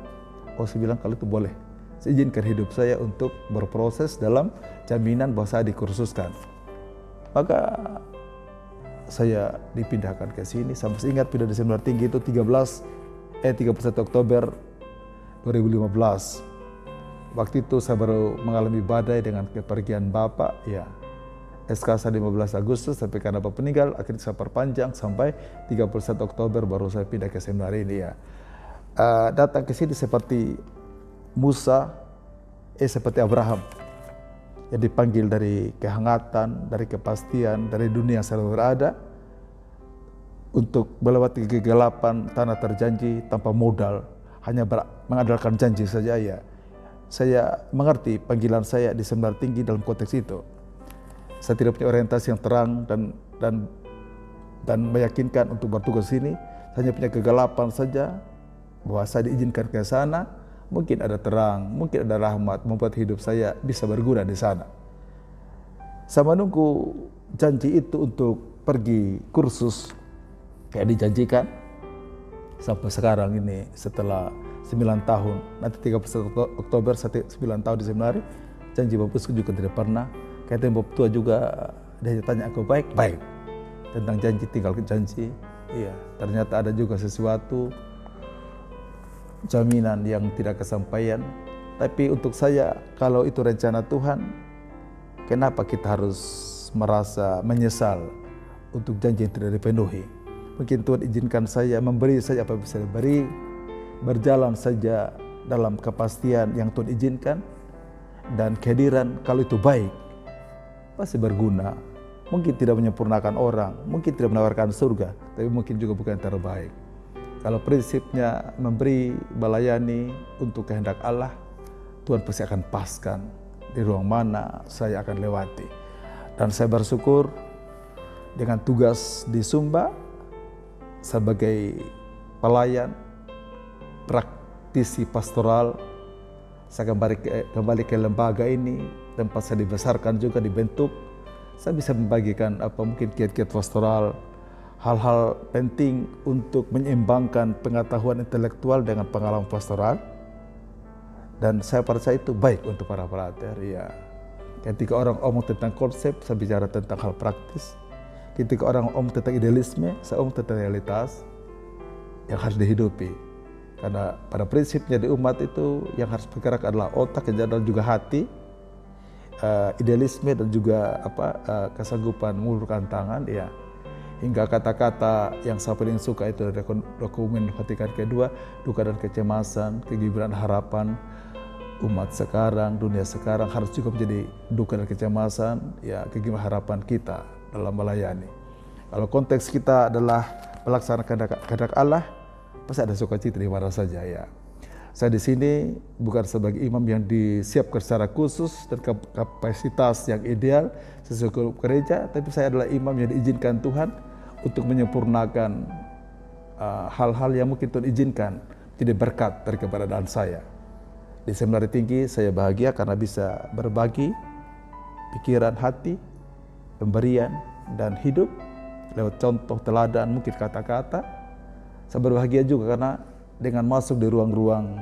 Saya bilang kalau itu boleh. Saya izinkan hidup saya untuk berproses dalam jaminan bahwa saya dikursuskan. Maka saya dipindahkan ke sini. Saya masih ingat pindah di Seminar Tinggi itu 31 Oktober 2015. Waktu itu saya baru mengalami badai dengan kepergian Bapak ya. SK saya 15 Agustus, tapi karena Bapak meninggal, akhirnya saya perpanjang sampai 31 Oktober baru saya pindah ke seminar ini ya. Datang ke sini seperti Musa, seperti Abraham, yang dipanggil dari kehangatan, dari kepastian, dari dunia yang selalu berada, untuk melewati kegelapan tanah terjanji tanpa modal, hanya mengandalkan janji saja ya. Saya mengerti panggilan saya di Seminar Tinggi dalam konteks itu. Saya tidak punya orientasi yang terang dan meyakinkan untuk bertugas di sini. Saya hanya punya kegelapan saja bahwa saya diizinkan ke sana. Mungkin ada terang, mungkin ada rahmat membuat hidup saya bisa berguna di sana. Saya menunggu janji itu untuk pergi kursus kayak dijanjikan. Sampai sekarang ini setelah 9 tahun, nanti 31 Oktober 9 tahun di seminari, janji Bapak Uskup juga tidak pernah. Kaitan Bapak Tua juga Dia tanya aku baik, baik. Tentang janji, tinggal ke janji. Iya, ternyata ada juga sesuatu jaminan yang tidak kesampaian. Tapi untuk saya, kalau itu rencana Tuhan, kenapa kita harus merasa menyesal untuk janji yang tidak dipenuhi? Mungkin Tuhan izinkan saya, memberi saja apa yang bisa diberi, berjalan saja dalam kepastian yang Tuhan izinkan, dan kehadiran kalau itu baik, pasti berguna. Mungkin tidak menyempurnakan orang, mungkin tidak menawarkan surga, tapi mungkin juga bukan yang terbaik. Kalau prinsipnya memberi, melayani untuk kehendak Allah, Tuhan pasti akan paskan di ruang mana saya akan lewati. Dan saya bersyukur dengan tugas di Sumba sebagai pelayan, praktisi pastoral, saya kembali ke lembaga ini, tempat saya dibesarkan juga, dibentuk. Saya bisa membagikan mungkin kiat-kiat pastoral, hal-hal penting untuk menyeimbangkan pengetahuan intelektual dengan pengalaman pastoral. Dan saya percaya itu baik untuk para pelajar. Ya. Ketika orang omong tentang konsep, saya bicara tentang hal praktis. Ketika orang omong tentang idealisme, saya omong tentang realitas yang harus dihidupi. Karena pada prinsipnya di umat itu yang harus bergerak adalah otak dan juga hati, idealisme dan juga kesanggupan mengulurkan tangan. Ya. Hingga kata-kata yang saya paling suka itu dari dokumen Vatikan kedua, duka dan kecemasan, kegembiraan harapan umat sekarang, dunia sekarang harus juga menjadi duka dan kecemasan, ya kegembiraan harapan kita dalam melayani. Kalau konteks kita adalah melaksanakan kehendak Allah, pasti ada sukacita di mana saja ya. Saya di sini bukan sebagai imam yang disiapkan secara khusus dan kapasitas yang ideal sesuai gereja, tapi saya adalah imam yang diizinkan Tuhan untuk menyempurnakan hal-hal yang mungkin Tuhan izinkan jadi berkat dari keberadaan saya. Di Seminari Tinggi saya bahagia karena bisa berbagi pikiran, hati, pemberian, dan hidup lewat contoh teladan, mungkin kata-kata. Saya berbahagia juga karena dengan masuk di ruang-ruang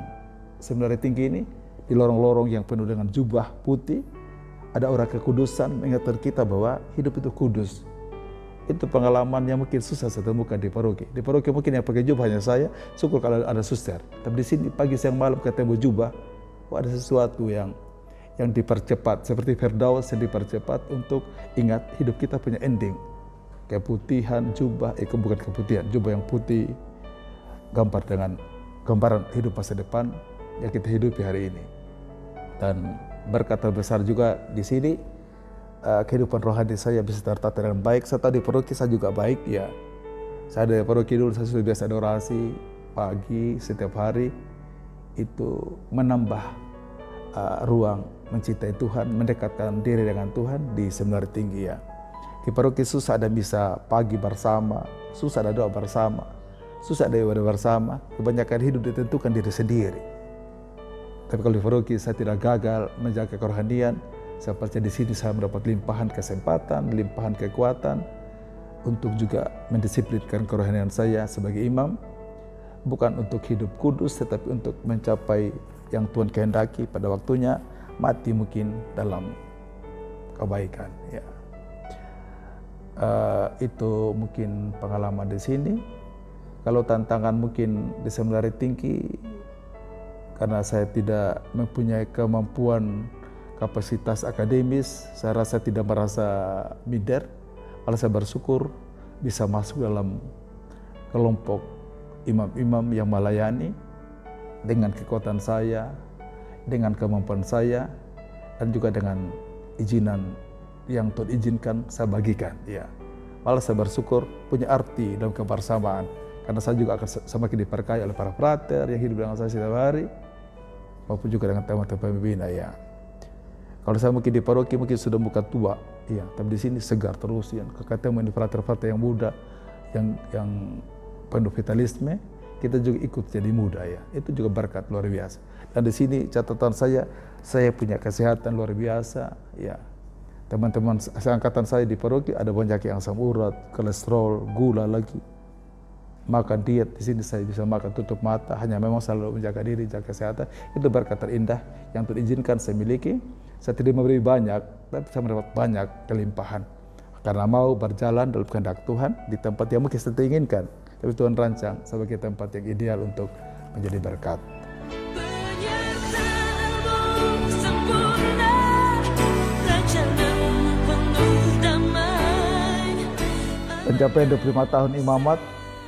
Seminari Tinggi ini, di lorong-lorong yang penuh dengan jubah putih, ada aura kekudusan mengingatkan kita bahwa hidup itu kudus. Itu pengalaman yang mungkin susah saya temukan di paroki. Di paroki mungkin yang pakai jubah hanya saya, syukur kalau ada suster. Tapi di sini pagi, siang, malam ketemu jubah, ada sesuatu yang dipercepat. Seperti Firdaus yang dipercepat untuk ingat hidup kita punya ending. Keputihan jubah, bukan keputihan, jubah yang putih, gambar dengan gambaran hidup masa depan yang kita hidupi hari ini. Dan berkat terbesar juga di sini, kehidupan rohani saya bisa tertata dengan baik. Saya tahu di paroki saya juga baik ya. Saya dari paroki dulu saya sudah biasa adorasi pagi setiap hari, itu menambah ruang mencintai Tuhan, mendekatkan diri dengan Tuhan di Seminari Tinggi ya. Di paroki susah ada misa pagi bersama, susah ada doa bersama, susah ada ibadah bersama. Kebanyakan hidup ditentukan diri sendiri. Tapi kalau di paroki saya tidak gagal menjaga kerohanian. Saya percaya di sini saya mendapat limpahan kesempatan, limpahan kekuatan untuk juga mendisiplinkan kerohanian saya sebagai imam, bukan untuk hidup kudus, tetapi untuk mencapai yang Tuhan kehendaki pada waktunya, mati mungkin dalam kebaikan. Ya. Itu mungkin pengalaman di sini. Kalau tantangan mungkin di Seminari Tinggi, karena saya tidak mempunyai kemampuan kapasitas akademis, saya rasa tidak merasa minder, malah saya bersyukur bisa masuk dalam kelompok imam-imam yang melayani dengan kekuatan saya, dengan kemampuan saya, dan juga dengan izinan yang Tuhan izinkan saya bagikan. Ya, malah saya bersyukur punya arti dalam kebersamaan, karena saya juga akan semakin diberkahi oleh para frater yang hidup dengan saya setiap hari, maupun juga dengan teman-teman pembina ya. Kalau saya mungkin di paroki mungkin sudah muka tua, iya, tapi di sini segar terus ya. Ketemu di frater-frater yang muda, yang penuh vitalisme, kita juga ikut jadi muda ya. Itu juga berkat luar biasa. Dan di sini catatan saya punya kesehatan luar biasa ya. Teman-teman seangkatan saya di paroki ada banyak yang asam urat, kolesterol, gula lagi. Makan diet, di sini saya bisa makan tutup mata, hanya memang selalu menjaga diri, jaga kesehatan. Itu berkat terindah yang Tuhan izinkan saya miliki. Saya tidak memberi banyak, tapi saya mendapat banyak kelimpahan. karena mau berjalan dalam kehendak Tuhan di tempat yang mungkin kita inginkan, tapi Tuhan rancang sebagai tempat yang ideal untuk menjadi berkat. Pencapaian 25 tahun imamat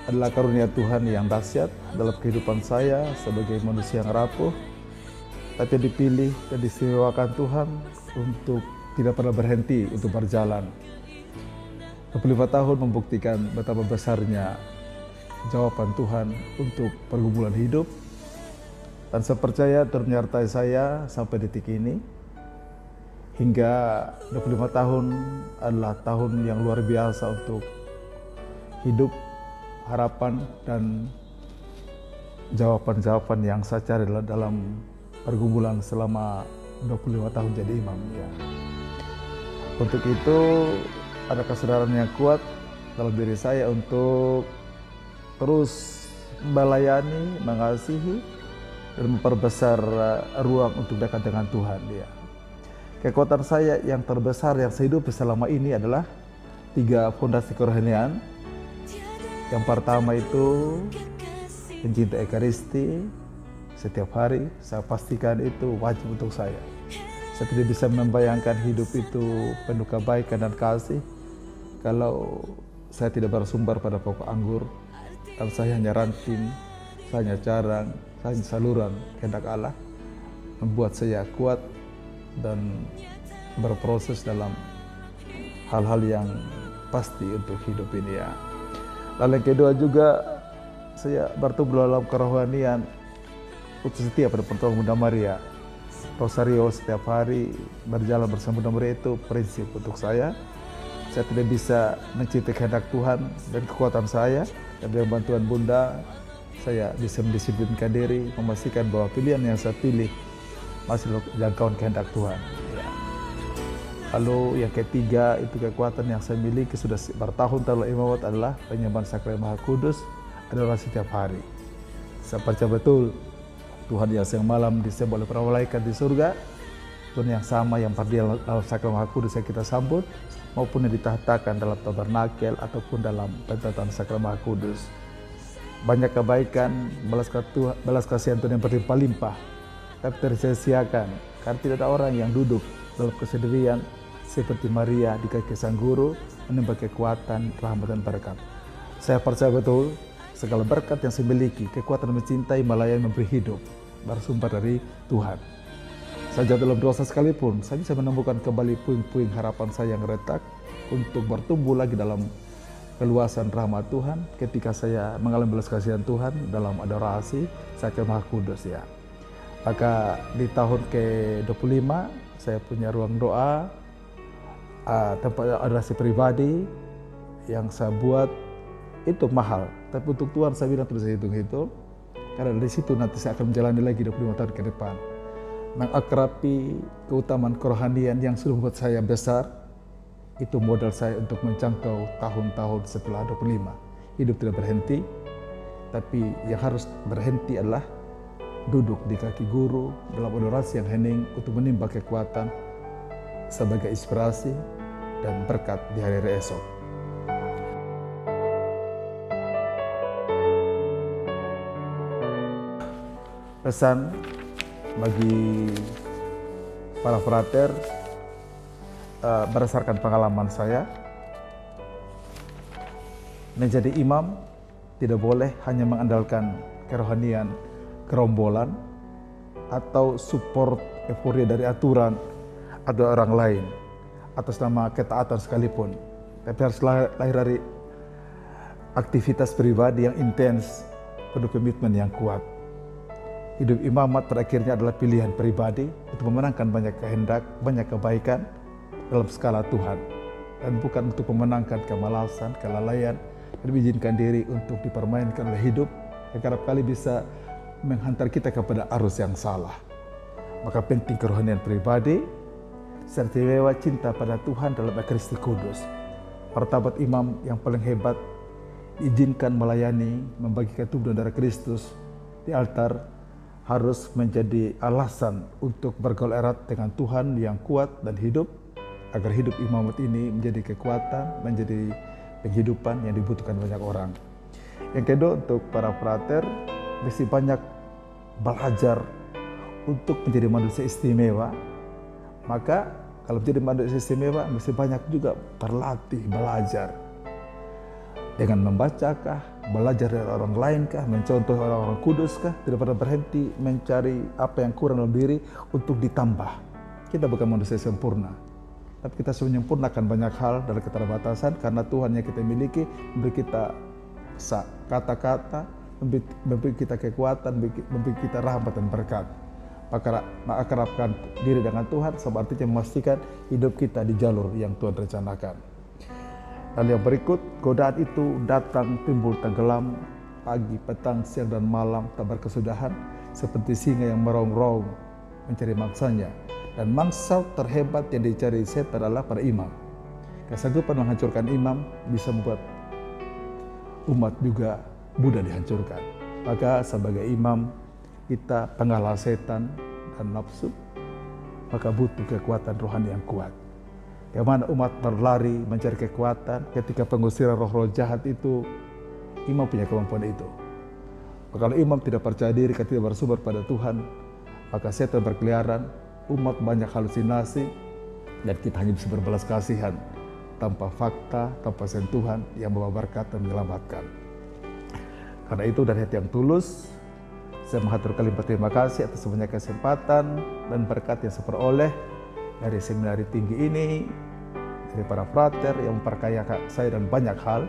adalah karunia Tuhan yang dahsyat dalam kehidupan saya sebagai manusia yang rapuh, tapi dipilih dan diistimewakan Tuhan untuk tidak pernah berhenti untuk berjalan. 25 tahun membuktikan betapa besarnya jawaban Tuhan untuk pergumulan hidup, dan saya percaya Tuhan menyertai saya sampai detik ini. Hingga 25 tahun adalah tahun yang luar biasa untuk hidup, harapan, dan jawaban-jawaban yang saya cari dalam pergumulan selama 25 tahun jadi imam. Ya. Untuk itu ada kesadaran yang kuat dalam diri saya untuk terus melayani, mengasihi, dan memperbesar ruang untuk dekat dengan Tuhan. Ya. Kekuatan saya yang terbesar yang saya hidupi selama ini adalah 3 fondasi kerohanian. Yang pertama itu mencintai Ekaristi. Setiap hari saya pastikan itu wajib untuk saya. Saya tidak bisa membayangkan hidup itu penuh kebaikan dan kasih kalau saya tidak bersumber pada pokok anggur, dan saya hanya ranting, saya hanya carang, saya hanya saluran kehendak Allah, membuat saya kuat dan berproses dalam hal-hal yang pasti untuk hidup ini. Ya. Lalu yang kedua juga, saya bertumbuh dalam kerohanian putus setia pada pertolongan Bunda Maria. Rosario setiap hari berjalan bersama Bunda Maria itu prinsip untuk saya. Saya tidak bisa mencintai kehendak Tuhan dan kekuatan saya, dan dengan bantuan Bunda saya bisa mendisiplinkan diri, memastikan bahwa pilihan yang saya pilih masih jangkauan kehendak Tuhan. Ya. Lalu yang ketiga itu kekuatan yang saya miliki sudah bertahun-tahun imamat adalah penyembahan sakramen Maha Kudus adalah setiap hari. Saya percaya betul Tuhan yang siang malam disembah oleh para malaikat di surga, Tuhan yang sama yang berdiri dalam sakramen Maha Kudus yang kita sambut, maupun yang ditahtakan dalam tabernakel ataupun dalam pentatan sakramen Maha Kudus. Banyak kebaikan, belas kasihan Tuhan yang berlimpah-limpah, tapi tersia-siakan karena tidak ada orang yang duduk dalam kesendirian seperti Maria di kaki sang guru menimba kekuatan, rahmat, dan berkat. Saya percaya betul segala berkat yang saya miliki, kekuatan mencintai, melayani, memberi hidup, bersumber dari Tuhan. Saja dalam dosa sekalipun, saya bisa menemukan kembali puing-puing harapan saya yang retak untuk bertumbuh lagi dalam keluasan rahmat Tuhan ketika saya mengalami belas kasihan Tuhan dalam adorasi sakramen Maha Kudus. Ya. Maka di tahun ke-25 saya punya ruang doa, tempat adorasi pribadi yang saya buat itu mahal, tapi untuk Tuhan saya bilang tidak saya hitung-hitung, karena dari situ nanti saya akan menjalani lagi 25 tahun ke depan, mengakrabi keutamaan kerohanian yang sudah membuat saya besar. Itu modal saya untuk menjangkau tahun-tahun setelah 25. Hidup tidak berhenti, tapi yang harus berhenti adalah duduk di kaki guru dalam adorasi yang hening untuk menimba kekuatan sebagai inspirasi dan berkat di hari-hari esok. Pesan bagi para frater, berdasarkan pengalaman saya, menjadi imam tidak boleh hanya mengandalkan kerohanian gerombolan atau support euforia dari aturan atau orang lain atas nama ketaatan sekalipun, tapi harus lahir dari aktivitas pribadi yang intens, penuh komitmen yang kuat. Hidup imamat terakhirnya adalah pilihan pribadi untuk memenangkan banyak kehendak, banyak kebaikan dalam skala Tuhan, dan bukan untuk memenangkan kemalasan, kelalaian, dan mengizinkan diri untuk dipermainkan oleh hidup yang kerap kali bisa menghantar kita kepada arus yang salah. Maka penting kerohanian pribadi serta lewat cinta pada Tuhan dalam Ekaristi Kudus. Martabat imam yang paling hebat diizinkan melayani, membagikan tubuh dan darah Kristus di altar, harus menjadi alasan untuk bergaul erat dengan Tuhan yang kuat dan hidup, agar hidup imamat ini menjadi kekuatan, menjadi penghidupan yang dibutuhkan banyak orang. Yang kedua, untuk para frater mesti banyak belajar untuk menjadi manusia istimewa. Maka kalau menjadi manusia istimewa mesti banyak juga berlatih, belajar. Dengan membacakah, belajar dari orang lainkah, mencontoh orang-orang kuduskah, tidak pernah berhenti mencari apa yang kurang dalam diri untuk ditambah. Kita bukan manusia sempurna, tapi kita sudah menyempurnakan banyak hal dari keterbatasan karena Tuhan yang kita miliki memberi kita kata-kata, memberi kita kekuatan, memberi kita rahmat dan berkat. Maka mengakrabkan diri dengan Tuhan sama artinya memastikan hidup kita di jalur yang Tuhan rencanakan. Lalu yang berikut, godaan itu datang, timbul, tenggelam, pagi, petang, siang, dan malam, tak berkesudahan, seperti singa yang merongrong mencari mangsanya. Dan mangsa terhebat yang dicari setan adalah para imam. Kesanggupan menghancurkan imam bisa membuat umat juga mudah dihancurkan. Maka sebagai imam, kita pengalah setan dan nafsu, maka butuh kekuatan rohani yang kuat. Bagaimana umat berlari mencari kekuatan ketika pengusiran roh-roh jahat itu, imam punya kemampuan itu. Maka kalau imam tidak percaya diri, tidak bersumber pada Tuhan, maka setan berkeliaran, umat banyak halusinasi, dan kita hanya bisa berbelas kasihan tanpa fakta, tanpa sentuhan yang membawa berkat dan menyelamatkan. Karena itu dari hati yang tulus, saya mengaturkan terima kasih atas banyak kesempatan dan berkat yang saya peroleh dari seminari tinggi ini, dari para frater yang memperkaya saya dan banyak hal,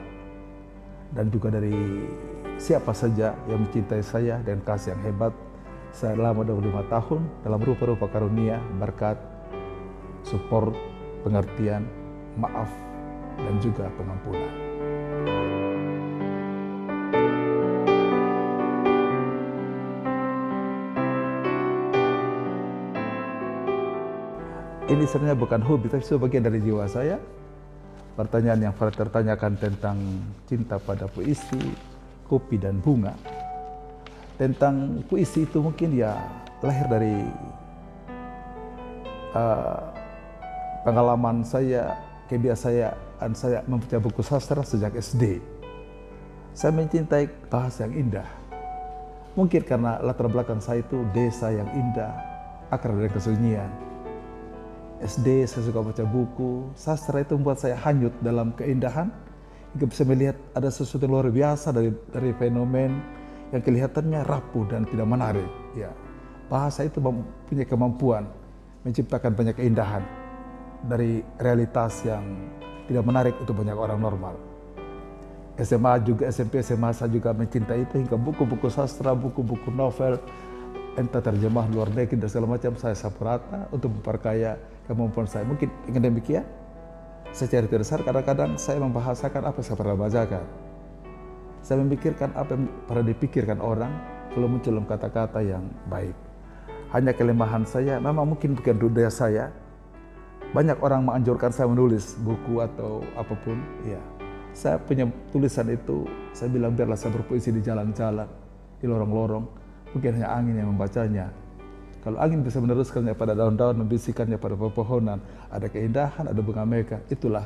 dan juga dari siapa saja yang mencintai saya dan kasih yang hebat selama 25 tahun dalam rupa-rupa karunia, berkat, support, pengertian, maaf, dan juga pengampunan. Ini sebenarnya bukan hobi, tapi sebagian dari jiwa saya. Pertanyaan yang frater tanyakan tentang cinta pada puisi, kopi, dan bunga. Tentang puisi itu mungkin ya lahir dari pengalaman saya, kebiasaan saya membaca buku sastra sejak SD. Saya mencintai bahasa yang indah. Mungkin karena latar belakang saya itu desa yang indah, akar dari kesunyian. SD saya suka baca buku, sastra itu membuat saya hanyut dalam keindahan, hingga bisa melihat ada sesuatu yang luar biasa dari fenomen yang kelihatannya rapuh dan tidak menarik. Ya, bahasa itu punya kemampuan menciptakan banyak keindahan dari realitas yang tidak menarik untuk banyak orang normal. SMA juga, SMP, SMA saya juga mencintai itu hingga buku-buku sastra, buku-buku novel, entah terjemah luar negeri dan segala macam saya sapu rata untuk memperkaya kemampuan saya. Mungkin dengan demikian, secara tidak sadar kadang-kadang saya membahasakan apa yang saya pernah bacakan. Saya memikirkan apa yang pernah dipikirkan orang kalau muncul dalam kata-kata yang baik. Hanya kelemahan saya, memang mungkin bukan budaya saya. Banyak orang menganjurkan saya menulis buku atau apapun. Ya, saya punya tulisan itu, saya bilang biarlah saya berpuisi di jalan-jalan, di lorong-lorong. Mungkin hanya angin yang membacanya. Kalau angin bisa meneruskannya pada daun-daun, membisikannya pada pepohonan, ada keindahan, ada bunga mega, itulah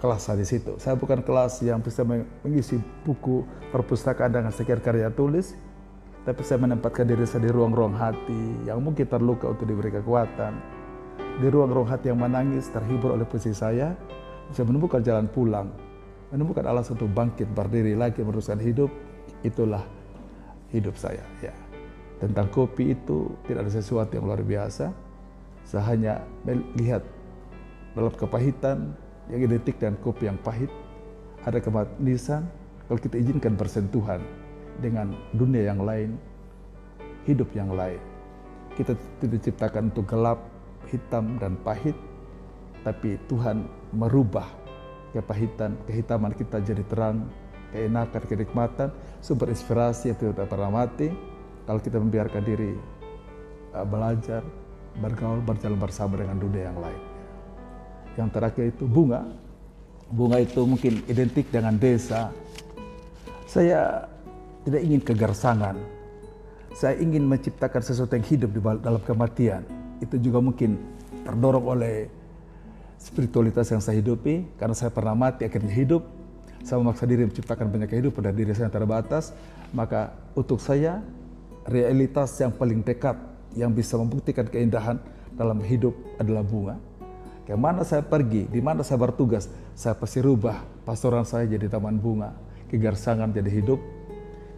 kelas saya di situ. Saya bukan kelas yang bisa mengisi buku perpustakaan dengan sekian karya tulis, tapi saya menempatkan diri saya di ruang-ruang hati yang mungkin terluka untuk diberi kekuatan. Di ruang-ruang hati yang menangis, terhibur oleh puisi saya, bisa menemukan jalan pulang, menemukan alasan untuk bangkit, berdiri lagi, meneruskan hidup. Itulah hidup saya. Ya. Tentang kopi itu tidak ada sesuatu yang luar biasa. Saya hanya melihat dalam kepahitan yang identik dengan kopi yang pahit, ada kemanisan kalau kita izinkan bersentuhan dengan dunia yang lain, hidup yang lain. Kita tidak diciptakan untuk gelap, hitam, dan pahit, tapi Tuhan merubah kepahitan, kehitaman kita jadi terang, keenakan, kenikmatan, sumber inspirasi yang tidak pernah mati kalau kita membiarkan diri belajar, bergaul, berjalan bersama dengan dunia yang lain. Yang terakhir itu bunga. Bunga itu mungkin identik dengan desa. Saya tidak ingin kegersangan. Saya ingin menciptakan sesuatu yang hidup di dalam kematian. Itu juga mungkin terdorong oleh spiritualitas yang saya hidupi. Karena saya pernah mati, akhirnya hidup. Saya memaksa diri menciptakan banyak kehidupan dan diri saya yang terbatas. Maka untuk saya, realitas yang paling dekat yang bisa membuktikan keindahan dalam hidup adalah bunga. Kemana saya pergi, di mana saya bertugas, saya pasti rubah pastoran saya jadi taman bunga. Kegersangan jadi hidup.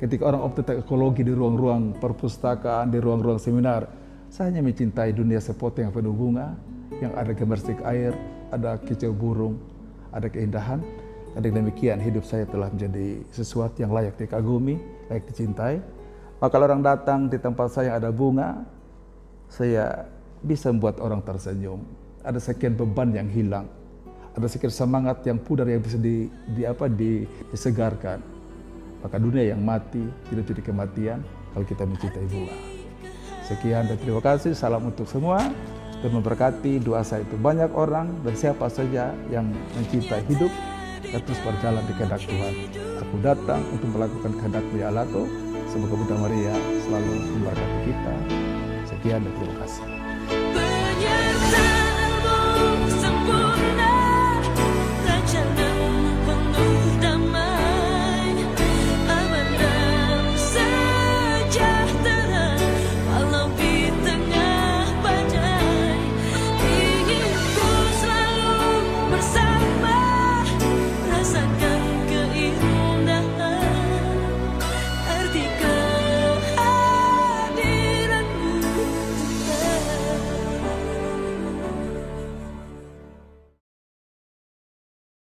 Ketika orang optitek ekologi di ruang-ruang perpustakaan, di ruang-ruang seminar, saya hanya mencintai dunia sepotong yang penuh bunga, yang ada gemersik air, ada kicau burung, ada keindahan. Dengan demikian hidup saya telah menjadi sesuatu yang layak dikagumi, layak dicintai. Maka kalau orang datang di tempat saya yang ada bunga, saya bisa membuat orang tersenyum. Ada sekian beban yang hilang, ada sekian semangat yang pudar yang bisa disegarkan. Maka dunia yang mati tidak jadi kematian kalau kita mencintai bunga. Sekian dan terima kasih. Salam untuk semua. Dan memberkati doa saya itu banyak orang dan siapa saja yang mencintai hidup dan terus berjalan di kehendak Tuhan. Aku datang untuk melakukan kehendak-Mu ya Allah. Semoga Bunda Maria selalu memberkati kita. Sekian dan terima kasih.